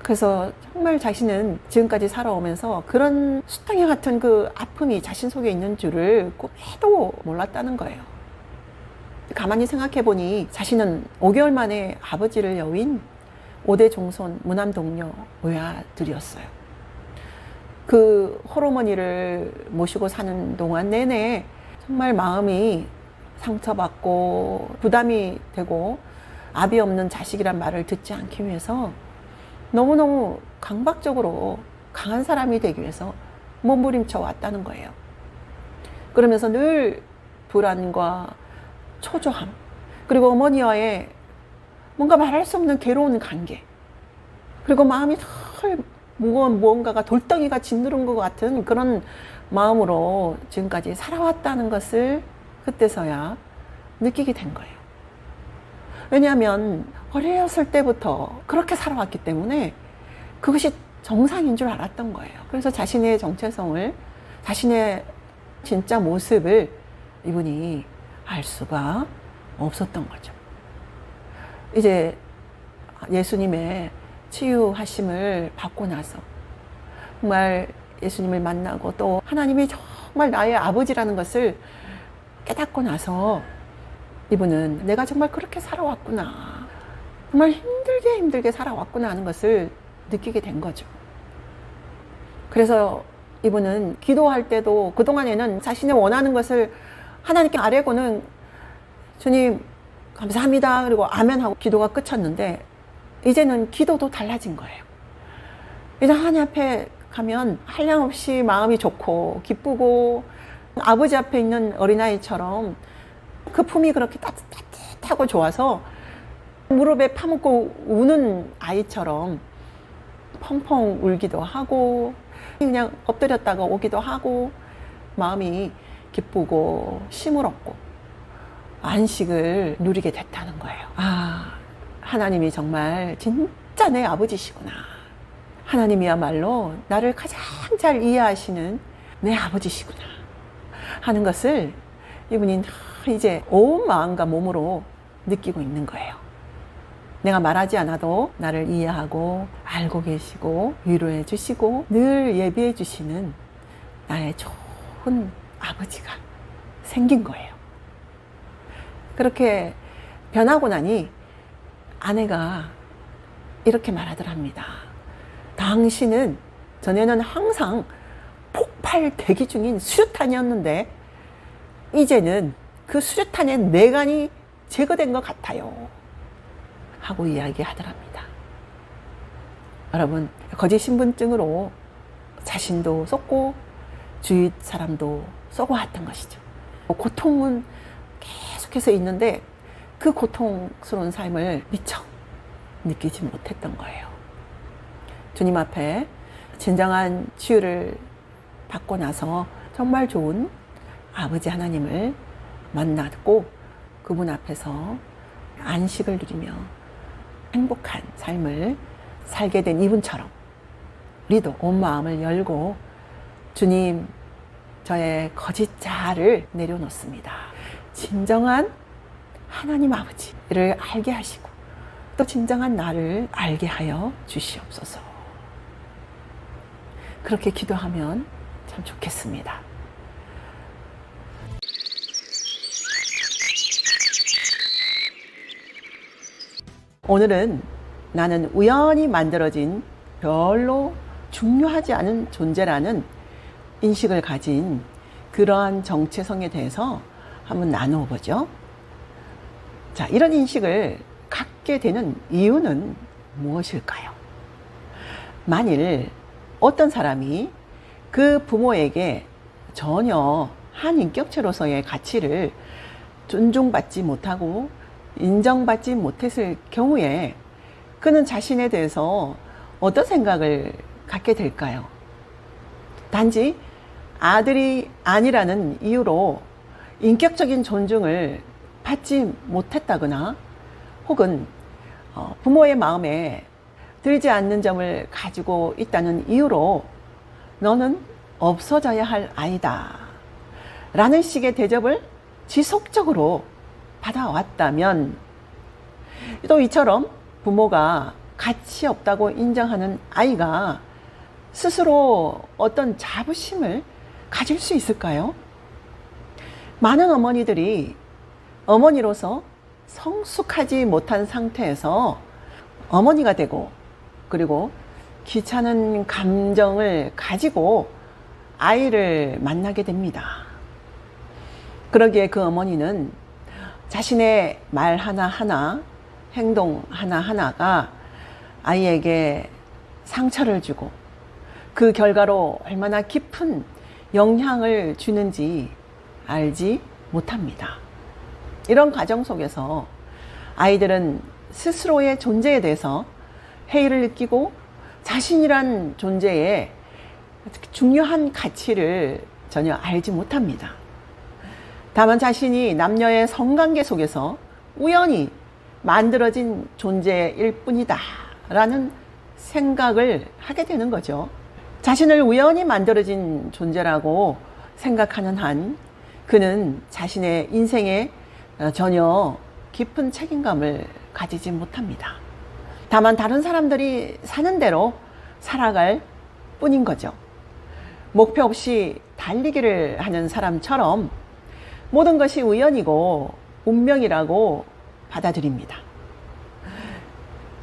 Speaker 1: 그래서 정말 자신은 지금까지 살아오면서 그런 수탕이 같은 그 아픔이 자신 속에 있는 줄을 꿈에도 몰랐다는 거예요. 가만히 생각해 보니 자신은 5개월 만에 아버지를 여윈 5대 종손 무남 동료 외아들이었어요. 그 홀어머니를 모시고 사는 동안 내내 정말 마음이 상처받고 부담이 되고 아비 없는 자식이란 말을 듣지 않기 위해서 너무너무 강박적으로 강한 사람이 되기 위해서 몸부림쳐 왔다는 거예요. 그러면서 늘 불안과 초조함, 그리고 어머니와의 뭔가 말할 수 없는 괴로운 관계, 그리고 마음이 덜 무거운 무언가가 돌덩이가 짓누른 것 같은 그런 마음으로 지금까지 살아왔다는 것을 그때서야 느끼게 된 거예요. 왜냐하면 어렸을 때부터 그렇게 살아왔기 때문에 그것이 정상인 줄 알았던 거예요. 그래서 자신의 정체성을, 자신의 진짜 모습을 이분이 알 수가 없었던 거죠. 이제 예수님의 치유하심을 받고 나서 정말 예수님을 만나고 또 하나님이 정말 나의 아버지라는 것을 깨닫고 나서 이분은 내가 정말 그렇게 살아왔구나, 정말 힘들게 살아왔구나 하는 것을 느끼게 된 거죠. 그래서 이분은 기도할 때도 그동안에는 자신이 원하는 것을 하나님께 아뢰고는 주님 감사합니다 그리고 아멘 하고 기도가 끝이었는데 이제는 기도도 달라진 거예요. 이제 하나님 앞에 가면 한량없이 마음이 좋고 기쁘고 아버지 앞에 있는 어린아이처럼 그 품이 그렇게 따뜻하고 좋아서 무릎에 파묻고 우는 아이처럼 펑펑 울기도 하고 그냥 엎드렸다가 오기도 하고 마음이 기쁘고 쉼을 얻고 안식을 누리게 됐다는 거예요. 아, 하나님이 정말 진짜 내 아버지시구나. 하나님이야말로 나를 가장 잘 이해하시는 내 아버지시구나 하는 것을 이분이 이제 온 마음과 몸으로 느끼고 있는 거예요. 내가 말하지 않아도 나를 이해하고 알고 계시고 위로해 주시고 늘 예비해 주시는 나의 좋은 아버지가 생긴 거예요. 그렇게 변하고 나니 아내가 이렇게 말하더랍니다. 당신은 전에는 항상 폭발 대기 중인 수류탄이었는데 이제는 그 수류탄의 내관이 제거된 것 같아요 하고 이야기하더랍니다. 여러분, 거짓 신분증으로 자신도 쏟고 주위 사람도 쏘고 했던 것이죠. 고통은 계속해서 있는데 그 고통스러운 삶을 미처 느끼지 못했던 거예요. 주님 앞에 진정한 치유를 받고 나서 정말 좋은 아버지 하나님을 만났고 그분 앞에서 안식을 누리며 행복한 삶을 살게 된 이분처럼 우리도 온 마음을 열고 주님 저의 거짓 자아를 내려놓습니다. 진정한 하나님 아버지를 알게 하시고 또 진정한 나를 알게 하여 주시옵소서. 그렇게 기도하면 참 좋겠습니다. 오늘은 나는 우연히 만들어진 별로 중요하지 않은 존재라는 인식을 가진 그러한 정체성에 대해서 한번 나누어 보죠. 자, 이런 인식을 갖게 되는 이유는 무엇일까요? 만일 어떤 사람이 그 부모에게 전혀 한 인격체로서의 가치를 존중받지 못하고 인정받지 못했을 경우에 그는 자신에 대해서 어떤 생각을 갖게 될까요? 단지 아들이 아니라는 이유로 인격적인 존중을 받지 못했다거나 혹은 부모의 마음에 들지 않는 점을 가지고 있다는 이유로 너는 없어져야 할 아이다 라는 식의 대접을 지속적으로 받아왔다면, 또 이처럼 부모가 가치 없다고 인정하는 아이가 스스로 어떤 자부심을 가질 수 있을까요? 많은 어머니들이 어머니로서 성숙하지 못한 상태에서 어머니가 되고, 그리고 귀찮은 감정을 가지고 아이를 만나게 됩니다. 그러기에 그 어머니는 자신의 말 하나하나, 행동 하나하나가 아이에게 상처를 주고 그 결과로 얼마나 깊은 영향을 주는지 알지 못합니다. 이런 과정 속에서 아이들은 스스로의 존재에 대해서 회의를 느끼고 자신이란 존재의 중요한 가치를 전혀 알지 못합니다. 다만 자신이 남녀의 성관계 속에서 우연히 만들어진 존재일 뿐이다 라는 생각을 하게 되는 거죠. 자신을 우연히 만들어진 존재라고 생각하는 한 그는 자신의 인생에 전혀 깊은 책임감을 가지지 못합니다. 다만 다른 사람들이 사는 대로 살아갈 뿐인 거죠. 목표 없이 달리기를 하는 사람처럼 모든 것이 우연이고 운명이라고 받아들입니다.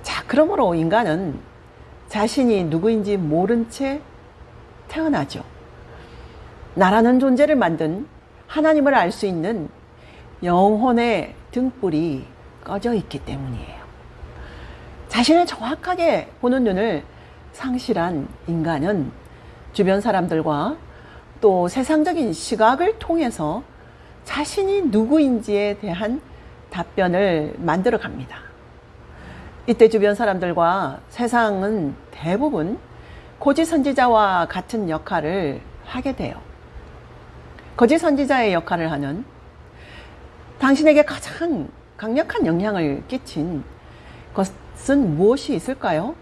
Speaker 1: 자, 그러므로 인간은 자신이 누구인지 모른 채 태어나죠. 나라는 존재를 만든 하나님을 알 수 있는 영혼의 등불이 꺼져 있기 때문이에요. 자신을 정확하게 보는 눈을 상실한 인간은 주변 사람들과 또 세상적인 시각을 통해서 자신이 누구인지에 대한 답변을 만들어 갑니다. 이때 주변 사람들과 세상은 대부분 거짓 선지자와 같은 역할을 하게 돼요. 거짓 선지자의 역할을 하는, 당신에게 가장 강력한 영향을 끼친 것은 무엇이 있을까요?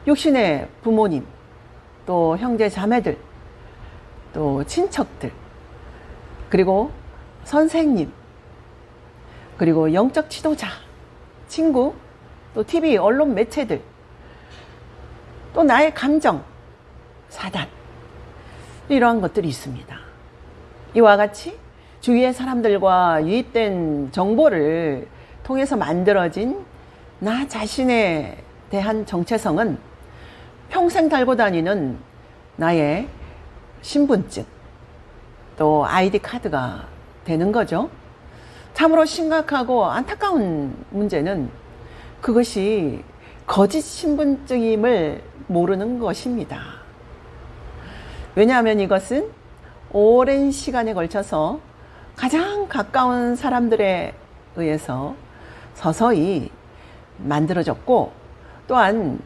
Speaker 1: 육신의 부모님, 또 형제 자매들, 또 친척들, 그리고 선생님, 그리고 영적 지도자, 친구, 또 TV, 언론 매체들, 또 나의 감정, 사단, 이러한 것들이 있습니다. 이와 같이 주위의 사람들과 유입된 정보를 통해서 만들어진 나 자신에 대한 정체성은 평생 달고 다니는 나의 신분증, 또 아이디 카드가 되는 거죠. 참으로 심각하고 안타까운 문제는 그것이 거짓 신분증임을 모르는 것입니다. 왜냐하면 이것은 오랜 시간에 걸쳐서 가장 가까운 사람들에 의해서 서서히 만들어졌고, 또한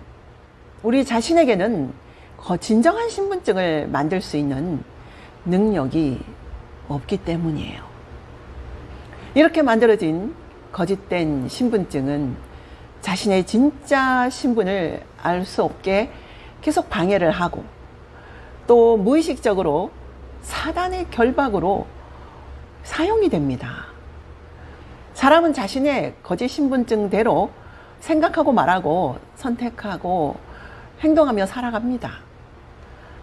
Speaker 1: 우리 자신에게는 진정한 신분증을 만들 수 있는 능력이 없기 때문이에요. 이렇게 만들어진 거짓된 신분증은 자신의 진짜 신분을 알 수 없게 계속 방해를 하고, 또 무의식적으로 사단의 결박으로 사용이 됩니다. 사람은 자신의 거짓 신분증대로 생각하고 말하고 선택하고 행동하며 살아갑니다.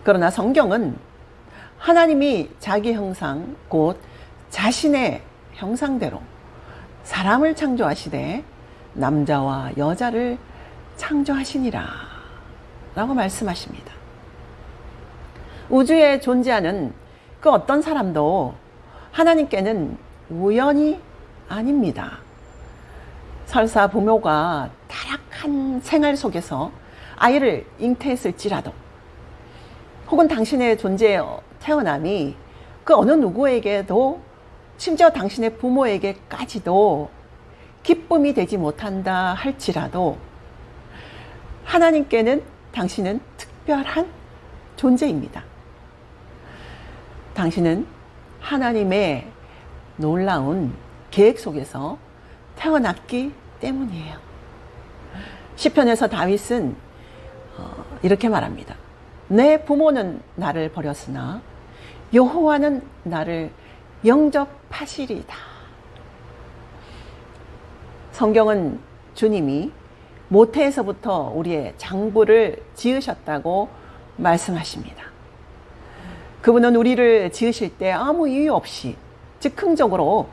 Speaker 1: 그러나 성경은 하나님이 자기 형상, 곧 자신의 형상대로 사람을 창조하시되 남자와 여자를 창조하시니라 라고 말씀하십니다. 우주에 존재하는 그 어떤 사람도 하나님께는 우연이 아닙니다. 설사 부모가 타락한 생활 속에서 아이를 잉태했을지라도, 혹은 당신의 존재의 태어남이 그 어느 누구에게도, 심지어 당신의 부모에게까지도 기쁨이 되지 못한다 할지라도 하나님께는 당신은 특별한 존재입니다. 당신은 하나님의 놀라운 계획 속에서 태어났기 때문이에요. 시편에서 다윗은 이렇게 말합니다. 내 부모는 나를 버렸으나 여호와는 나를 영접하시리다. 성경은 주님이 모태에서부터 우리의 장부를 지으셨다고 말씀하십니다. 그분은 우리를 지으실 때 아무 이유 없이 즉흥적으로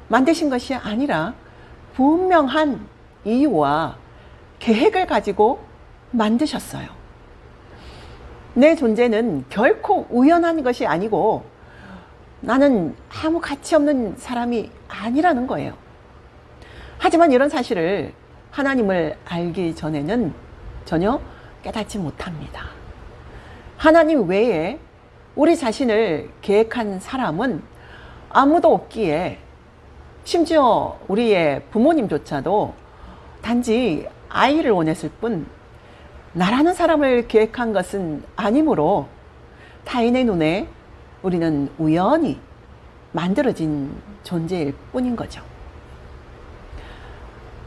Speaker 1: 만드신 것이 아니라 분명한 이유와 계획을 가지고 만드셨어요. 내 존재는 결코 우연한 것이 아니고 나는 아무 가치 없는 사람이 아니라는 거예요. 하지만 이런 사실을 하나님을 알기 전에는 전혀 깨닫지 못합니다. 하나님 외에 우리 자신을 계획한 사람은 아무도 없기에, 심지어 우리의 부모님조차도 단지 아이를 원했을 뿐 나라는 사람을 계획한 것은 아니므로 타인의 눈에 우리는 우연히 만들어진 존재일 뿐인 거죠.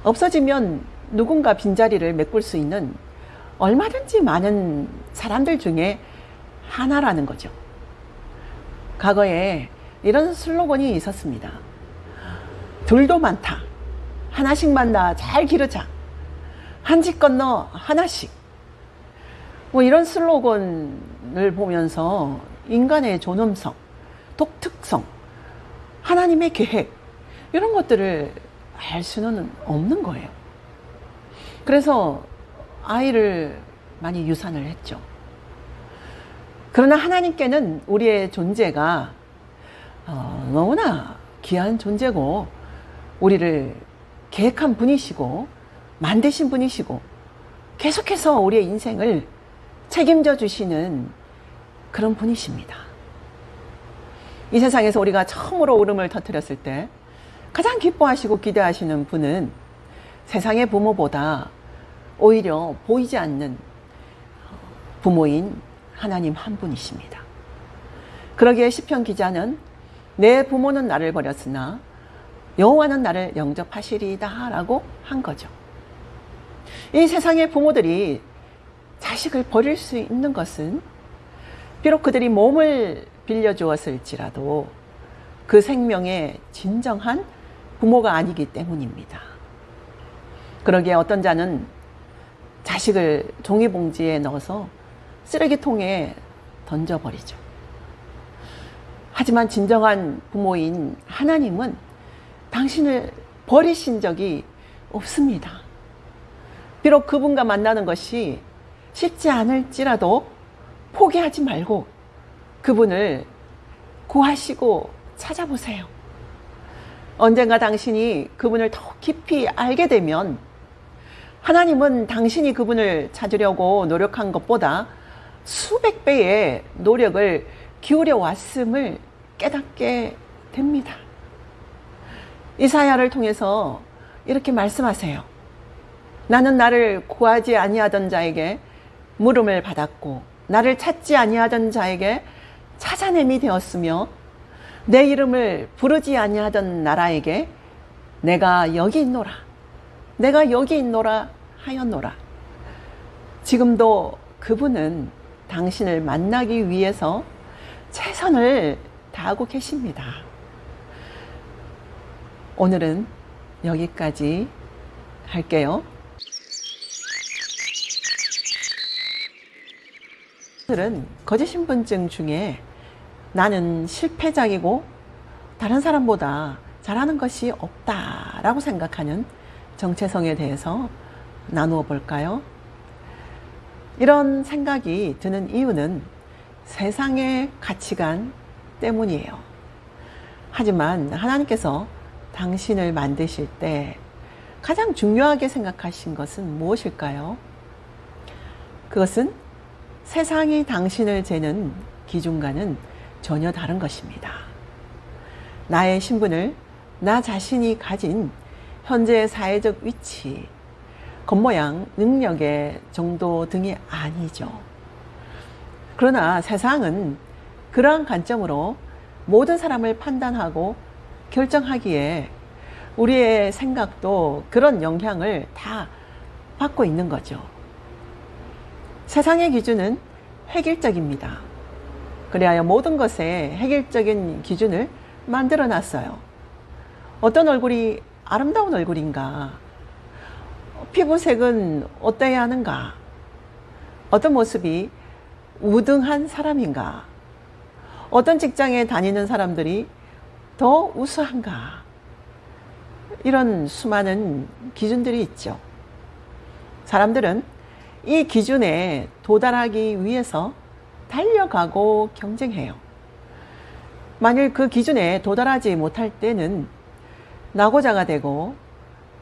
Speaker 1: 없어지면 누군가 빈자리를 메꿀 수 있는 얼마든지 많은 사람들 중에 하나라는 거죠. 과거에 이런 슬로건이 있었습니다. 둘도 많다. 하나씩만 다 잘 기르자. 한 집 건너 하나씩. 이런 슬로건을 보면서 인간의 존엄성, 독특성, 하나님의 계획, 이런 것들을 알 수는 없는 거예요. 그래서 아이를 많이 유산을 했죠. 그러나 하나님께는 우리의 존재가 너무나 귀한 존재고, 우리를 계획한 분이시고 만드신 분이시고 계속해서 우리의 인생을 책임져 주시는 그런 분이십니다. 이 세상에서 우리가 처음으로 울음을 터뜨렸을 때 가장 기뻐하시고 기대하시는 분은 세상의 부모보다 오히려 보이지 않는 부모인 하나님 한 분이십니다. 그러기에 시편 기자는 내 부모는 나를 버렸으나 여호와는 나를 영접하시리이다 라고 한 거죠. 이 세상의 부모들이 자식을 버릴 수 있는 것은 비록 그들이 몸을 빌려주었을지라도 그 생명의 진정한 부모가 아니기 때문입니다. 그러기에 어떤 자는 자식을 종이봉지에 넣어서 쓰레기통에 던져버리죠. 하지만 진정한 부모인 하나님은 당신을 버리신 적이 없습니다. 비록 그분과 만나는 것이 쉽지 않을지라도 포기하지 말고 그분을 구하시고 찾아보세요. 언젠가 당신이 그분을 더 깊이 알게 되면 하나님은 당신이 그분을 찾으려고 노력한 것보다 수백 배의 노력을 기울여 왔음을 깨닫게 됩니다. 이사야를 통해서 이렇게 말씀하세요. 나는 나를 구하지 아니하던 자에게 물음을 받았고 나를 찾지 아니하던 자에게 찾아냄이 되었으며 내 이름을 부르지 아니하던 나라에게 내가 여기 있노라, 내가 여기 있노라 하였노라. 지금도 그분은 당신을 만나기 위해서 최선을 다하고 계십니다. 오늘은 여기까지 할게요. 오늘은 거짓신분증 중에 나는 실패작이고 다른 사람보다 잘하는 것이 없다라고 생각하는 정체성에 대해서 나누어 볼까요? 이런 생각이 드는 이유는 세상의 가치관 때문이에요. 하지만 하나님께서 당신을 만드실 때 가장 중요하게 생각하신 것은 무엇일까요? 그것은 세상이 당신을 재는 기준과는 전혀 다른 것입니다. 나의 신분을 나 자신이 가진 현재의 사회적 위치, 겉모양, 능력의 정도 등이 아니죠. 그러나 세상은 그러한 관점으로 모든 사람을 판단하고 결정하기에 우리의 생각도 그런 영향을 다 받고 있는 거죠. 세상의 기준은 획일적입니다. 그리하여 모든 것에 획일적인 기준을 만들어 놨어요. 어떤 얼굴이 아름다운 얼굴인가? 피부색은 어때야 하는가? 어떤 모습이 우등한 사람인가? 어떤 직장에 다니는 사람들이 더 우수한가? 이런 수많은 기준들이 있죠. 사람들은 이 기준에 도달하기 위해서 달려가고 경쟁해요. 만일 그 기준에 도달하지 못할 때는 낙오자가 되고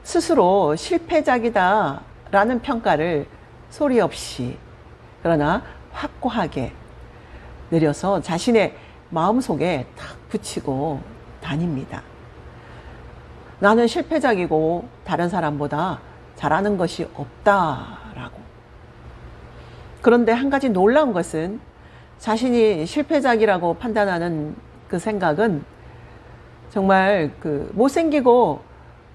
Speaker 1: 스스로 실패작이다 라는 평가를 소리 없이 그러나 확고하게 내려서 자신의 마음속에 탁 붙이고 다닙니다. 나는 실패작이고 다른 사람보다 잘하는 것이 없다라고. 그런데 한 가지 놀라운 것은 자신이 실패작이라고 판단하는 그 생각은 정말 못생기고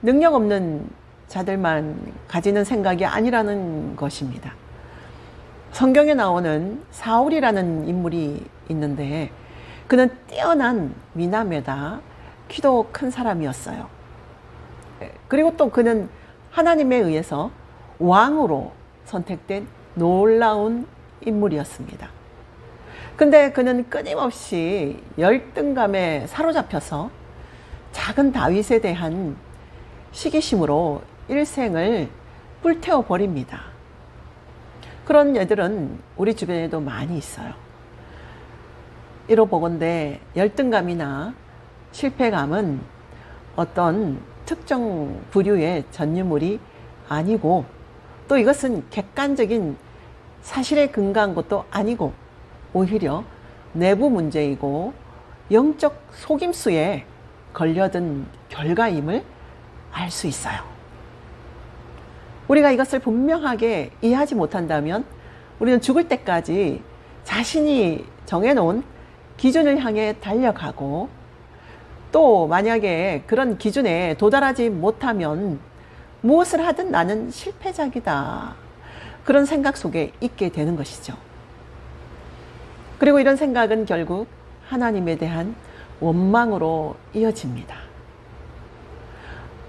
Speaker 1: 능력 없는 자들만 가지는 생각이 아니라는 것입니다. 성경에 나오는 사울이라는 인물이 있는데 그는 뛰어난 미남에다 키도 큰 사람이었어요. 그리고 또 그는 하나님에 의해서 왕으로 선택된 놀라운 인물이었습니다. 근데 그는 끊임없이 열등감에 사로잡혀서 작은 다윗에 대한 시기심으로 일생을 불태워 버립니다. 그런 애들은 우리 주변에도 많이 있어요. 이러보건대 열등감이나 실패감은 어떤 특정 부류의 전유물이 아니고 또 이것은 객관적인 사실에 근거한 것도 아니고 오히려 내부 문제이고 영적 속임수에 걸려든 결과임을 알 수 있어요. 우리가 이것을 분명하게 이해하지 못한다면 우리는 죽을 때까지 자신이 정해놓은 기준을 향해 달려가고 또 만약에 그런 기준에 도달하지 못하면 무엇을 하든 나는 실패작이다. 그런 생각 속에 있게 되는 것이죠. 그리고 이런 생각은 결국 하나님에 대한 원망으로 이어집니다.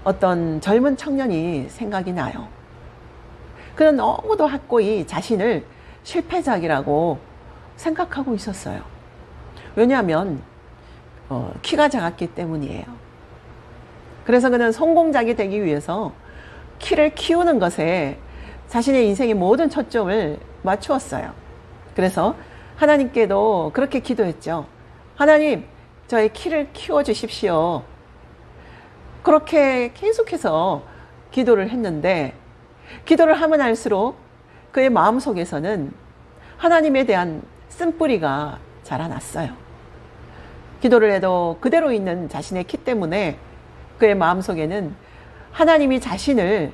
Speaker 1: 어떤 젊은 청년이 생각이 나요. 그는 너무도 확고히 자신을 실패작이라고 생각하고 있었어요. 왜냐하면 키가 작았기 때문이에요. 그래서 그는 성공작이 되기 위해서 키를 키우는 것에 자신의 인생의 모든 초점을 맞추었어요. 그래서 하나님께도 그렇게 기도했죠. 하나님, 저의 키를 키워주십시오. 그렇게 계속해서 기도를 했는데 기도를 하면 할수록 그의 마음속에서는 하나님에 대한 쓴뿌리가 자라났어요. 기도를 해도 그대로 있는 자신의 키 때문에 그의 마음속에는 하나님이 자신을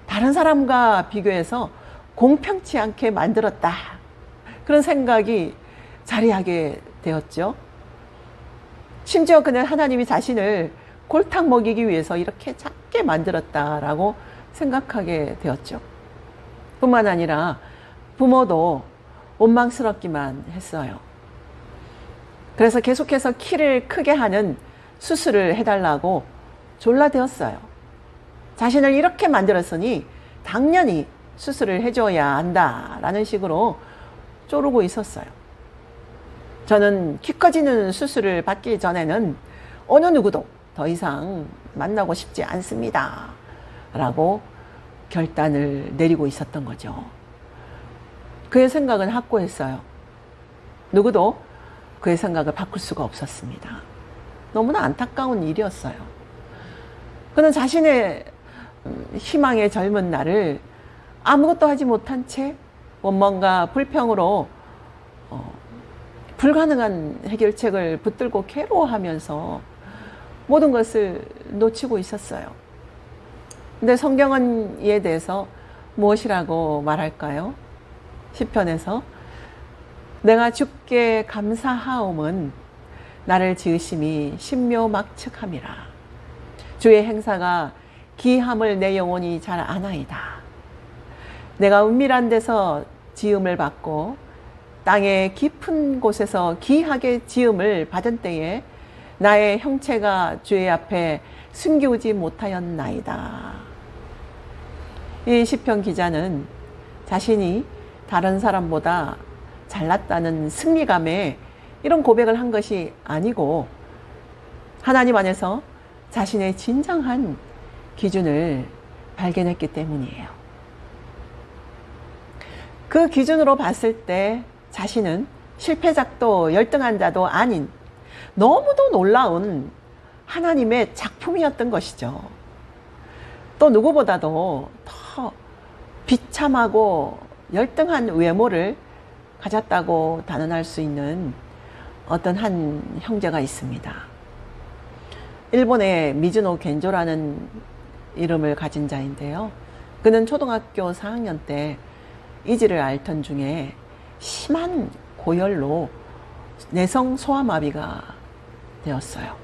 Speaker 1: 다른 사람과 비교해서 공평치 않게 만들었다. 그런 생각이 자리하게 되었죠. 심지어 그는 하나님이 자신을 골탕 먹이기 위해서 이렇게 작게 만들었다라고 생각하게 되었죠. 뿐만 아니라 부모도 원망스럽기만 했어요. 그래서 계속해서 키를 크게 하는 수술을 해달라고 졸라대었어요. 자신을 이렇게 만들었으니 당연히 수술을 해줘야 한다라는 식으로 쪼르고 있었어요. 저는 키 커지는 수술을 받기 전에는 어느 누구도 더 이상 만나고 싶지 않습니다 라고 결단을 내리고 있었던 거죠. 그의 생각은 확고했어요. 누구도 그의 생각을 바꿀 수가 없었습니다. 너무나 안타까운 일이었어요. 그는 자신의 희망의 젊은 날을 아무것도 하지 못한 채 원망과 불평으로 불가능한 해결책을 붙들고 괴로워하면서 모든 것을 놓치고 있었어요. 근데 성경은 이에 대해서 무엇이라고 말할까요? 시편에서 내가 주께 감사하옴은 나를 지으심이 신묘막측함이라. 주의 행사가 기함을 내 영혼이 잘 아나이다. 내가 은밀한 데서 지음을 받고 땅의 깊은 곳에서 기하게 지음을 받은 때에 나의 형체가 주의 앞에 숨기우지 못하였나이다. 이 시편 기자는 자신이 다른 사람보다 잘났다는 승리감에 이런 고백을 한 것이 아니고 하나님 안에서 자신의 진정한 기준을 발견했기 때문이에요. 그 기준으로 봤을 때 자신은 실패작도 열등한 자도 아닌 너무도 놀라운 하나님의 작품이었던 것이죠. 또 누구보다도 더 비참하고 열등한 외모를 가졌다고 단언할 수 있는 어떤 한 형제가 있습니다. 일본의 미즈노 겐조라는 이름을 가진 자인데요. 그는 초등학교 4학년 때 이지를 앓던 중에 심한 고열로 내성 소아마비가 되었어요.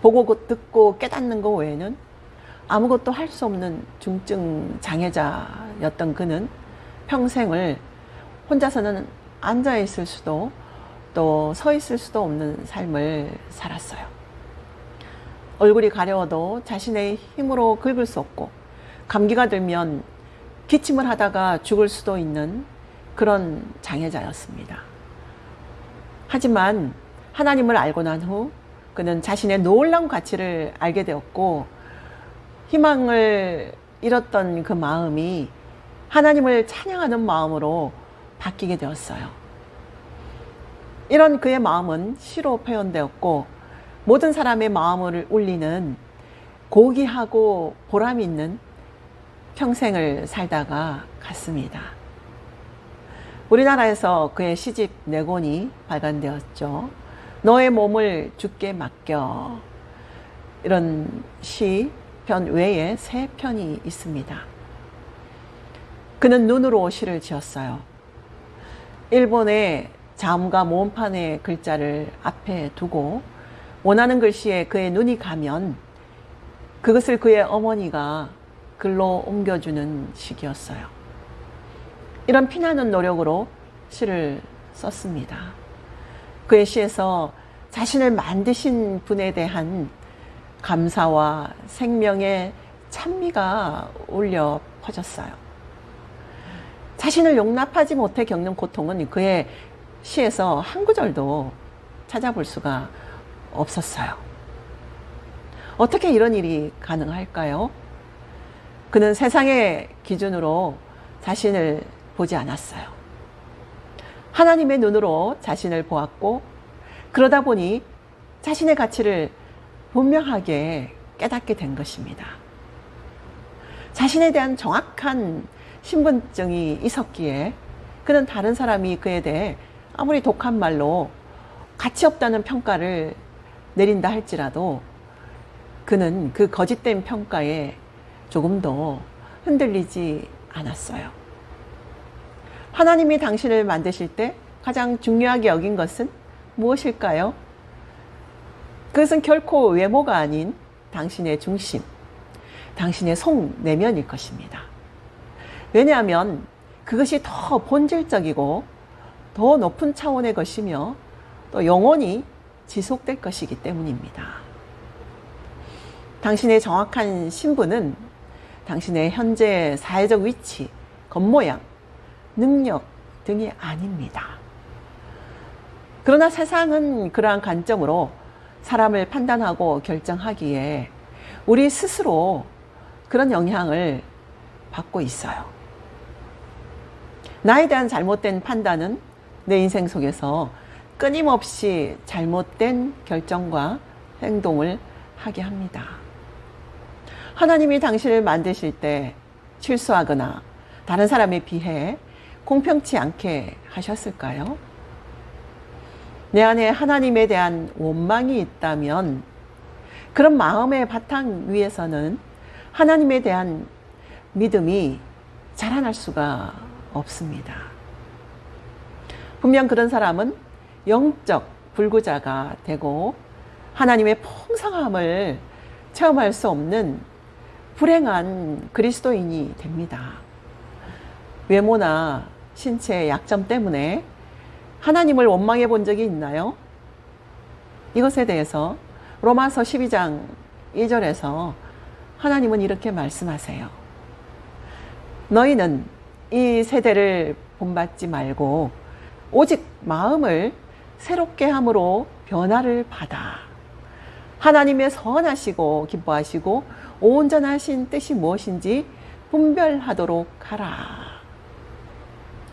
Speaker 1: 보고 듣고 깨닫는 것 외에는 아무것도 할 수 없는 중증 장애자였던 그는 평생을 혼자서는 앉아 있을 수도 또 서 있을 수도 없는 삶을 살았어요. 얼굴이 가려워도 자신의 힘으로 긁을 수 없고 감기가 들면 기침을 하다가 죽을 수도 있는 그런 장애자였습니다. 하지만 하나님을 알고 난 후 그는 자신의 놀라운 가치를 알게 되었고 희망을 잃었던 그 마음이 하나님을 찬양하는 마음으로 바뀌게 되었어요. 이런 그의 마음은 시로 표현되었고 모든 사람의 마음을 울리는 고귀하고 보람 있는 평생을 살다가 갔습니다. 우리나라에서 그의 시집 4권이 발간되었죠. 너의 몸을 주께 맡겨. 이런 시편 외에 3편이 있습니다. 그는 눈으로 시를 지었어요. 일본의 자음과 모음판의 글자를 앞에 두고 원하는 글씨에 그의 눈이 가면 그것을 그의 어머니가 글로 옮겨주는 시기였어요. 이런 피나는 노력으로 시를 썼습니다. 그의 시에서 자신을 만드신 분에 대한 감사와 생명의 찬미가 울려 퍼졌어요. 자신을 용납하지 못해 겪는 고통은 그의 시에서 한 구절도 찾아볼 수가 없었어요. 어떻게 이런 일이 가능할까요? 그는 세상의 기준으로 자신을 보지 않았어요. 하나님의 눈으로 자신을 보았고 그러다 보니 자신의 가치를 분명하게 깨닫게 된 것입니다. 자신에 대한 정확한 신분증이 있었기에 그는 다른 사람이 그에 대해 아무리 독한 말로 가치 없다는 평가를 내린다 할지라도 그는 그 거짓된 평가에 조금도 흔들리지 않았어요. 하나님이 당신을 만드실 때 가장 중요하게 여긴 것은 무엇일까요? 그것은 결코 외모가 아닌 당신의 중심, 당신의 속 내면일 것입니다. 왜냐하면 그것이 더 본질적이고 더 높은 차원의 것이며 또 영원히 지속될 것이기 때문입니다. 당신의 정확한 신분은 당신의 현재 사회적 위치, 겉모양, 능력 등이 아닙니다. 그러나 세상은 그러한 관점으로 사람을 판단하고 결정하기에 우리 스스로 그런 영향을 받고 있어요. 나에 대한 잘못된 판단은 내 인생 속에서 끊임없이 잘못된 결정과 행동을 하게 합니다. 하나님이 당신을 만드실 때 실수하거나 다른 사람에 비해 공평치 않게 하셨을까요? 내 안에 하나님에 대한 원망이 있다면 그런 마음의 바탕 위에서는 하나님에 대한 믿음이 자라날 수가 없습니다. 분명 그런 사람은 영적 불구자가 되고 하나님의 풍성함을 체험할 수 없는 불행한 그리스도인이 됩니다. 외모나 신체의 약점 때문에 하나님을 원망해 본 적이 있나요? 이것에 대해서 로마서 12장 2절에서 하나님은 이렇게 말씀하세요. 너희는 이 세대를 본받지 말고 오직 마음을 새롭게 함으로 변화를 받아 하나님의 선하시고 기뻐하시고 온전하신 뜻이 무엇인지 분별하도록 하라.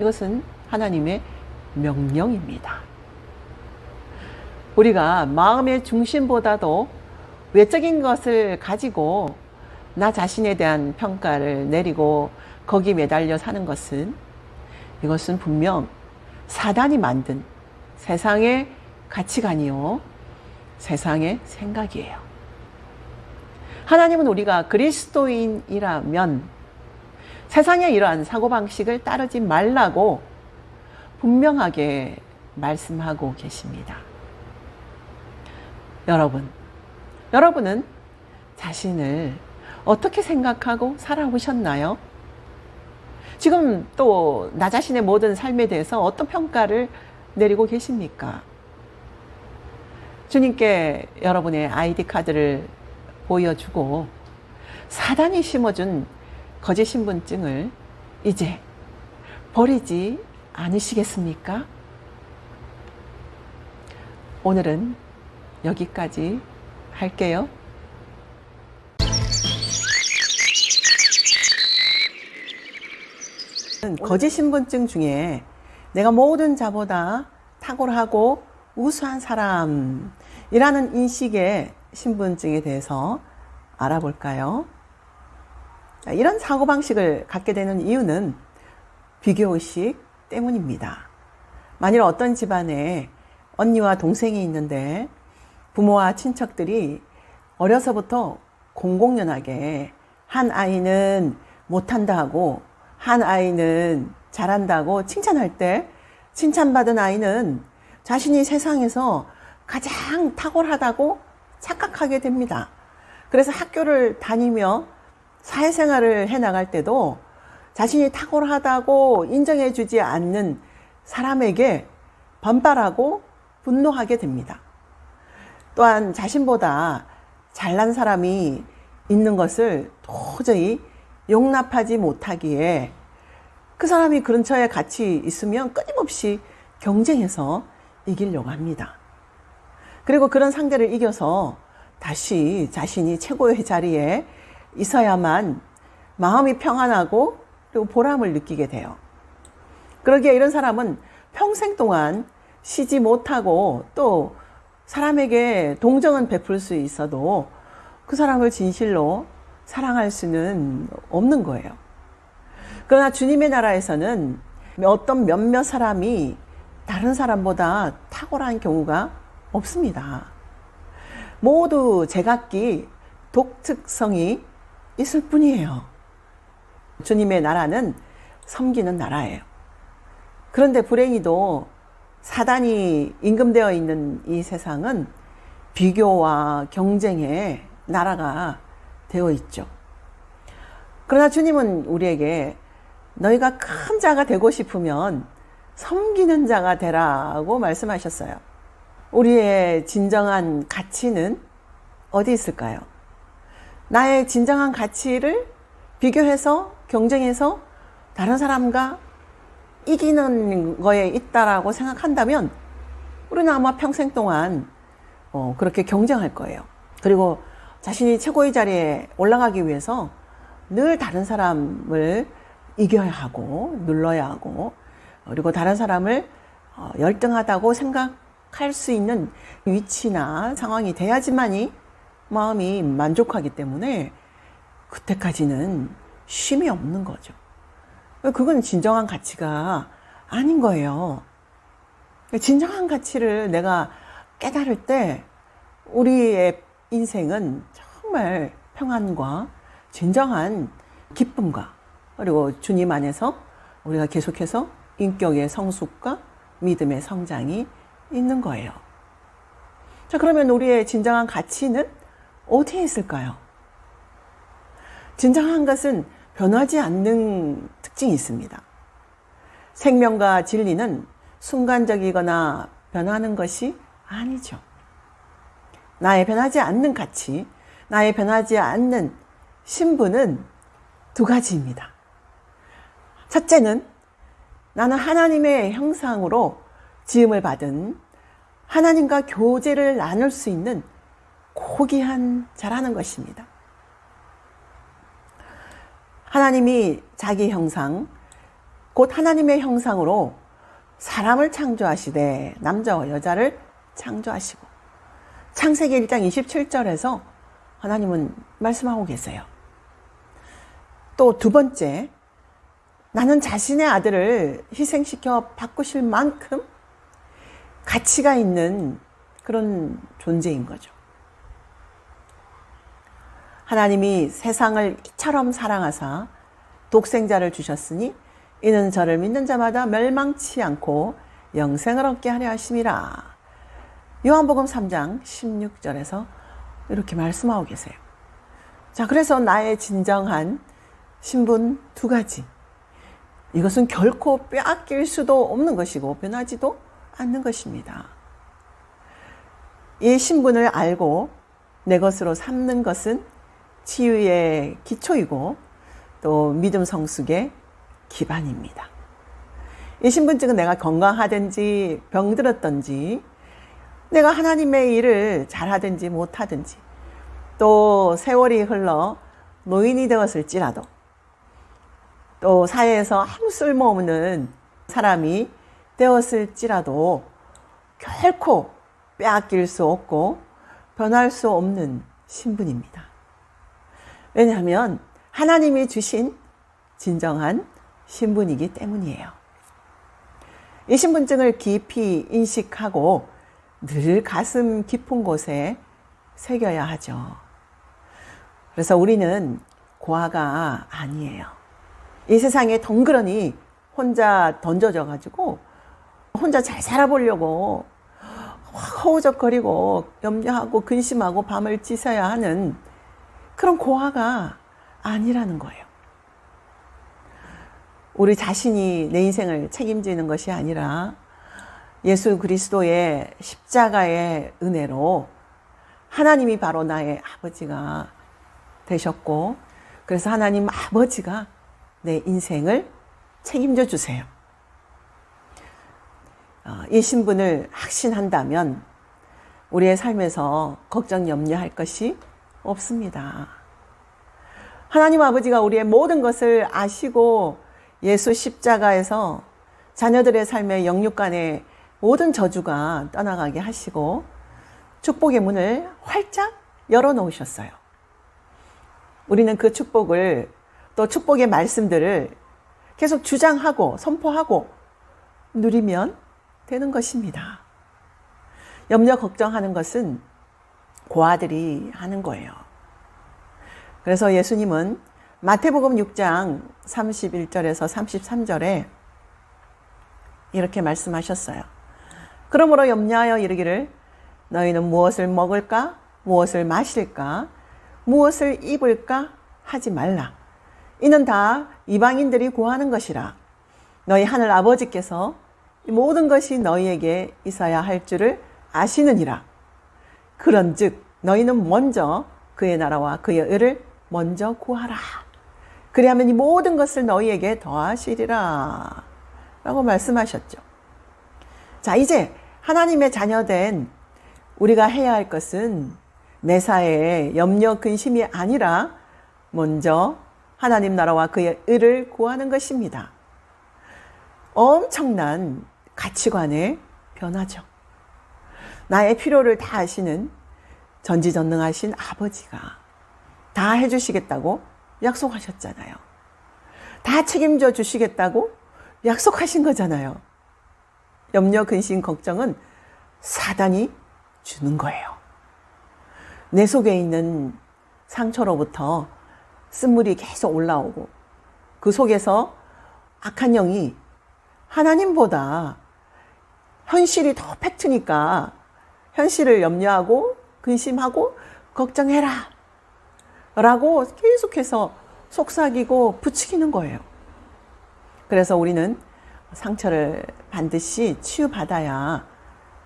Speaker 1: 이것은 하나님의 명령입니다. 우리가 마음의 중심보다도 외적인 것을 가지고 나 자신에 대한 평가를 내리고 거기 매달려 사는 것은 이것은 분명 사단이 만든 세상의 가치관이요, 세상의 생각이에요. 하나님은 우리가 그리스도인이라면 세상의 이러한 사고방식을 따르지 말라고 분명하게 말씀하고 계십니다. 여러분은 자신을 어떻게 생각하고 살아오셨나요? 지금 또 나 자신의 모든 삶에 대해서 어떤 평가를 내리고 계십니까? 주님께 여러분의 아이디 카드를 보여주고 사단이 심어준 거짓 신분증을 이제 버리지 않으시겠습니까? 오늘은 여기까지 할게요. 거짓 신분증 중에 내가 모든 자보다 탁월하고 우수한 사람이라는 인식의 신분증에 대해서 알아볼까요? 이런 사고방식을 갖게 되는 이유는 비교의식 때문입니다. 만일 어떤 집안에 언니와 동생이 있는데 부모와 친척들이 어려서부터 공공연하게 한 아이는 못한다 하고 한 아이는 잘한다고 칭찬할 때 칭찬받은 아이는 자신이 세상에서 가장 탁월하다고 착각하게 됩니다. 그래서 학교를 다니며 사회생활을 해나갈 때도 자신이 탁월하다고 인정해주지 않는 사람에게 반발하고 분노하게 됩니다. 또한 자신보다 잘난 사람이 있는 것을 도저히 용납하지 못하기에 그 사람이 근처에 같이 있으면 끊임없이 경쟁해서 이기려고 합니다. 그리고 그런 상대를 이겨서 다시 자신이 최고의 자리에 있어야만 마음이 평안하고 그리고 보람을 느끼게 돼요. 그러기에 이런 사람은 평생 동안 쉬지 못하고 또 사람에게 동정은 베풀 수 있어도 그 사람을 진실로 사랑할 수는 없는 거예요. 그러나 주님의 나라에서는 어떤 몇몇 사람이 다른 사람보다 탁월한 경우가 없습니다. 모두 제각기 독특성이 있을 뿐이에요. 주님의 나라는 섬기는 나라예요. 그런데 불행히도 사단이 임금되어 있는 이 세상은 비교와 경쟁의 나라가 되어 있죠. 그러나 주님은 우리에게 너희가 큰 자가 되고 싶으면 섬기는 자가 되라고 말씀하셨어요. 우리의 진정한 가치는 어디 있을까요? 나의 진정한 가치를 비교해서 경쟁해서 다른 사람과 이기는 거에 있다라고 생각한다면 우리는 아마 평생 동안 그렇게 경쟁할 거예요. 그리고 자신이 최고의 자리에 올라가기 위해서 늘 다른 사람을 이겨야 하고 눌러야 하고, 그리고 다른 사람을 열등하다고 생각할 수 있는 위치나 상황이 돼야지만이 마음이 만족하기 때문에 그때까지는 쉼이 없는 거죠. 그건 진정한 가치가 아닌 거예요. 진정한 가치를 내가 깨달을 때 우리의 인생은 정말 평안과 진정한 기쁨과, 그리고 주님 안에서 우리가 계속해서 인격의 성숙과 믿음의 성장이 있는 거예요. 자, 그러면 우리의 진정한 가치는 어디에 있을까요? 진정한 것은 변하지 않는 특징이 있습니다. 생명과 진리는 순간적이거나 변하는 것이 아니죠. 나의 변하지 않는 가치, 나의 변하지 않는 신분은 두 가지입니다. 첫째는 나는 하나님의 형상으로 지음을 받은 하나님과 교제를 나눌 수 있는 고귀한 자라는 것입니다. 하나님이 자기 형상, 곧 하나님의 형상으로 사람을 창조하시되 남자와 여자를 창조하시고, 창세기 1장 27절에서 하나님은 말씀하고 계세요. 또 두 번째, 나는 자신의 아들을 희생시켜 바꾸실 만큼 가치가 있는 그런 존재인 거죠. 하나님이 세상을 이처럼 사랑하사 독생자를 주셨으니 이는 저를 믿는 자마다 멸망치 않고 영생을 얻게 하려 하심이라. 요한복음 3장 16절에서 이렇게 말씀하고 계세요. 자, 그래서 나의 진정한 신분 두 가지. 이것은 결코 빼앗길 수도 없는 것이고 변하지도 않는 것입니다. 이 신분을 알고 내 것으로 삼는 것은 치유의 기초이고 또 믿음 성숙의 기반입니다. 이 신분증은 내가 건강하든지 병들었든지, 내가 하나님의 일을 잘하든지 못하든지, 또 세월이 흘러 노인이 되었을지라도, 또 사회에서 아무 쓸모없는 사람이 되었을지라도 결코 빼앗길 수 없고 변할 수 없는 신분입니다. 왜냐하면 하나님이 주신 진정한 신분이기 때문이에요. 이 신분증을 깊이 인식하고 늘 가슴 깊은 곳에 새겨야 하죠. 그래서 우리는 고아가 아니에요. 이 세상에 덩그러니 혼자 던져져 가지고 혼자 잘 살아보려고 허우적거리고 염려하고 근심하고 밤을 지새야 하는 그런 고아가 아니라는 거예요. 우리 자신이 내 인생을 책임지는 것이 아니라 예수 그리스도의 십자가의 은혜로 하나님이 바로 나의 아버지가 되셨고, 그래서 하나님 아버지가 내 인생을 책임져 주세요. 이 신분을 확신한다면 우리의 삶에서 걱정 염려할 것이 없습니다. 하나님 아버지가 우리의 모든 것을 아시고 예수 십자가에서 자녀들의 삶의 영육간의 모든 저주가 떠나가게 하시고 축복의 문을 활짝 열어놓으셨어요. 우리는 그 축복을, 또 축복의 말씀들을 계속 주장하고 선포하고 누리면 되는 것입니다. 염려 걱정하는 것은 고아들이 하는 거예요. 그래서 예수님은 마태복음 6장 31절에서 33절에 이렇게 말씀하셨어요. 그러므로 염려하여 이르기를 너희는 무엇을 먹을까? 무엇을 마실까? 무엇을 입을까? 하지 말라. 이는 다 이방인들이 구하는 것이라. 너희 하늘 아버지께서 모든 것이 너희에게 있어야 할 줄을 아시느니라. 그런즉 너희는 먼저 그의 나라와 그의 의를 먼저 구하라. 그리하면 이 모든 것을 너희에게 더하시리라. 라고 말씀하셨죠. 자, 이제 하나님의 자녀된 우리가 해야 할 것은 매사에 염려 근심이 아니라 먼저 하나님 나라와 그의 의를 구하는 것입니다. 엄청난 가치관의 변화죠. 나의 필요를 다 아시는 전지전능하신 아버지가 다 해주시겠다고 약속하셨잖아요. 다 책임져 주시겠다고 약속하신 거잖아요. 염려, 근심, 걱정은 사단이 주는 거예요. 내 속에 있는 상처로부터 쓴물이 계속 올라오고 그 속에서 악한 영이 하나님보다 현실이 더 팩트니까 현실을 염려하고 근심하고 걱정해라 라고 계속해서 속삭이고 부추기는 거예요. 그래서 우리는 상처를 반드시 치유받아야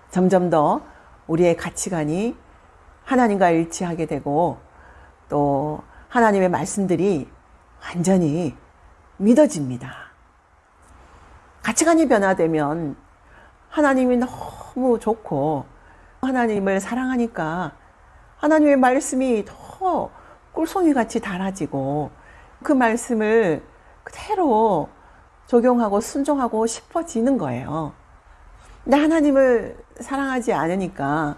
Speaker 1: 점점 더 우리의 가치관이 하나님과 일치하게 되고 또 하나님의 말씀들이 완전히 믿어집니다. 가치관이 변화되면 하나님이 너무 좋고 하나님을 사랑하니까 하나님의 말씀이 더 꿀송이같이 달아지고 그 말씀을 그대로 적용하고 순종하고 싶어지는 거예요. 근데 하나님을 사랑하지 않으니까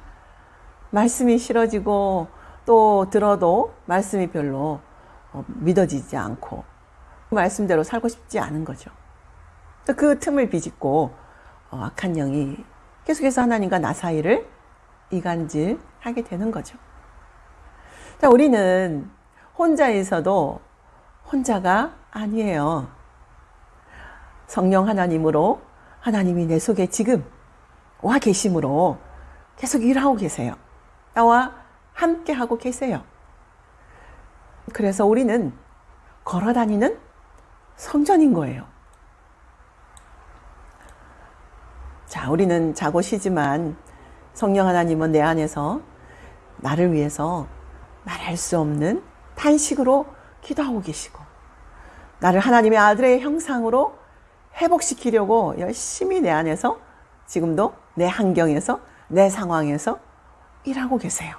Speaker 1: 말씀이 싫어지고 또 들어도 말씀이 별로 믿어지지 않고 말씀대로 살고 싶지 않은 거죠. 그 틈을 비집고 악한 영이 계속해서 하나님과 나 사이를 이간질하게 되는 거죠. 자, 우리는 혼자 있어도 혼자가 아니에요. 성령 하나님으로 하나님이 내 속에 지금 와 계심으로 계속 일하고 계세요. 나와 함께 하고 계세요. 그래서 우리는 걸어다니는 성전인 거예요. 자, 우리는 자고 쉬지만 성령 하나님은 내 안에서 나를 위해서 말할 수 없는 탄식으로 기도하고 계시고 나를 하나님의 아들의 형상으로 회복시키려고 열심히 내 안에서 지금도 내 환경에서 내 상황에서 일하고 계세요.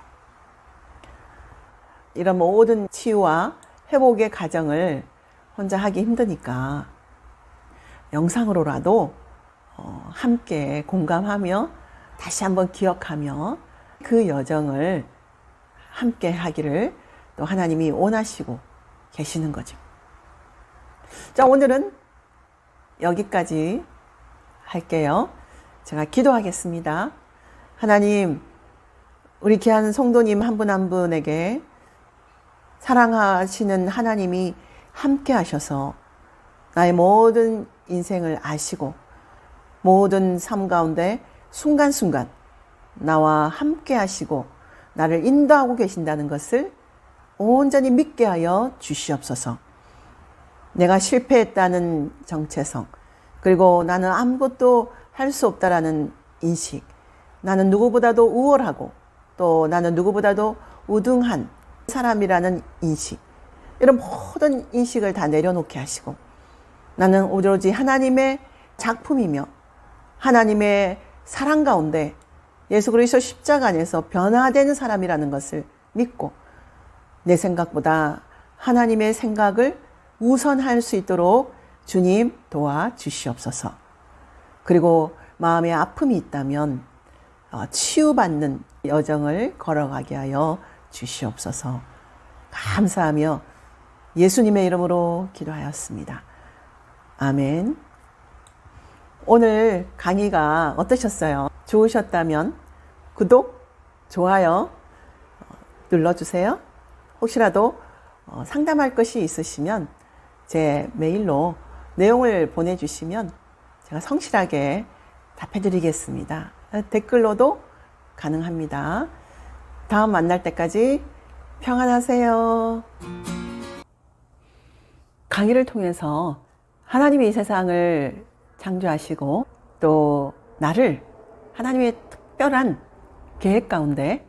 Speaker 1: 이런 모든 치유와 회복의 과정을 혼자 하기 힘드니까 영상으로라도 함께 공감하며 다시 한번 기억하며 그 여정을 함께 하기를 또 하나님이 원하시고 계시는 거죠. 자, 오늘은 여기까지 할게요. 제가 기도하겠습니다. 하나님, 우리 귀한 성도님 한 분 한 분에게 사랑하시는 하나님이 함께 하셔서 나의 모든 인생을 아시고 모든 삶 가운데 순간순간 나와 함께 하시고 나를 인도하고 계신다는 것을 온전히 믿게 하여 주시옵소서. 내가 실패했다는 정체성, 그리고 나는 아무것도 할 수 없다라는 인식, 나는 누구보다도 우월하고 또 나는 누구보다도 우등한 사람이라는 인식, 이런 모든 인식을 다 내려놓게 하시고 나는 오로지 하나님의 작품이며 하나님의 사랑 가운데 예수 그리스도 십자가 안에서 변화되는 사람이라는 것을 믿고 내 생각보다 하나님의 생각을 우선할 수 있도록 주님 도와주시옵소서. 그리고 마음에 아픔이 있다면 치유받는 여정을 걸어가게 하여 주시옵소서. 감사하며 예수님의 이름으로 기도하였습니다. 아멘. 오늘 강의가 어떠셨어요? 좋으셨다면 구독, 좋아요 눌러주세요. 혹시라도 상담할 것이 있으시면 제 메일로 내용을 보내주시면 제가 성실하게 답해드리겠습니다. 댓글로도 가능합니다. 다음 만날 때까지 평안하세요. 강의를 통해서 하나님이 이 세상을 창조하시고 또 나를 하나님의 특별한 계획 가운데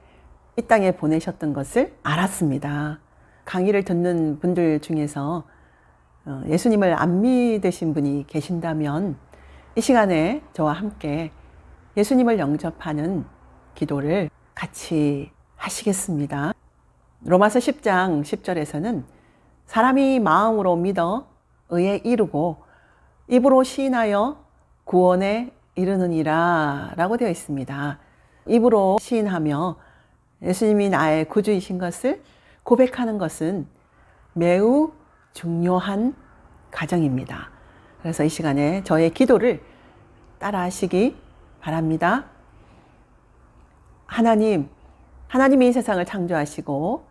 Speaker 1: 이 땅에 보내셨던 것을 알았습니다. 강의를 듣는 분들 중에서 예수님을 안 믿으신 분이 계신다면 이 시간에 저와 함께 예수님을 영접하는 기도를 같이 하시겠습니다. 로마서 10장 10절에서는 사람이 마음으로 믿어 의에 이르고 입으로 시인하여 구원에 이르느니라 라고 되어 있습니다. 입으로 시인하며 예수님이 나의 구주이신 것을 고백하는 것은 매우 중요한 과정입니다. 그래서 이 시간에 저의 기도를 따라 하시기 바랍니다. 하나님이 이 세상을 창조하시고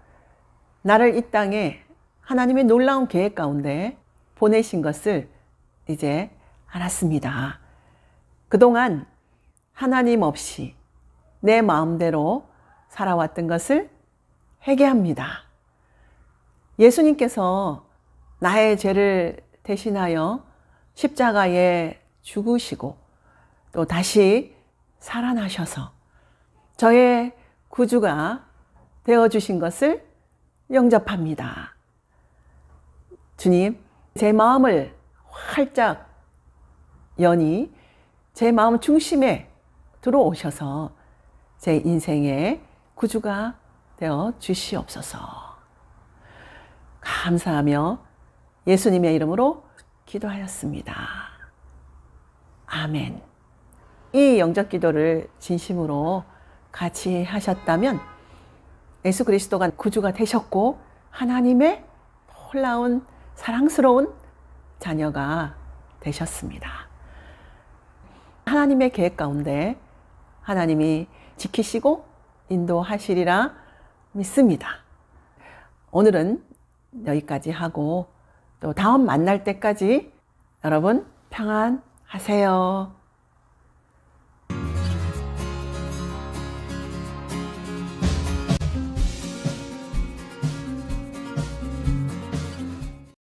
Speaker 1: 나를 이 땅에 하나님의 놀라운 계획 가운데 보내신 것을 이제 알았습니다. 그동안 하나님 없이 내 마음대로 살아왔던 것을 회개합니다. 예수님께서 나의 죄를 대신하여 십자가에 죽으시고 또 다시 살아나셔서 저의 구주가 되어주신 것을 영접합니다. 주님, 제 마음을 활짝 여니 제 마음 중심에 들어오셔서 제 인생의 구주가 되어 주시옵소서. 감사하며 예수님의 이름으로 기도하였습니다. 아멘. 이 영접 기도를 진심으로 같이 하셨다면 예수 그리스도가 구주가 되셨고 하나님의 놀라운 사랑스러운 자녀가 되셨습니다. 하나님의 계획 가운데 하나님이 지키시고 인도하시리라 믿습니다. 오늘은 여기까지 하고 또 다음 만날 때까지 여러분 평안하세요.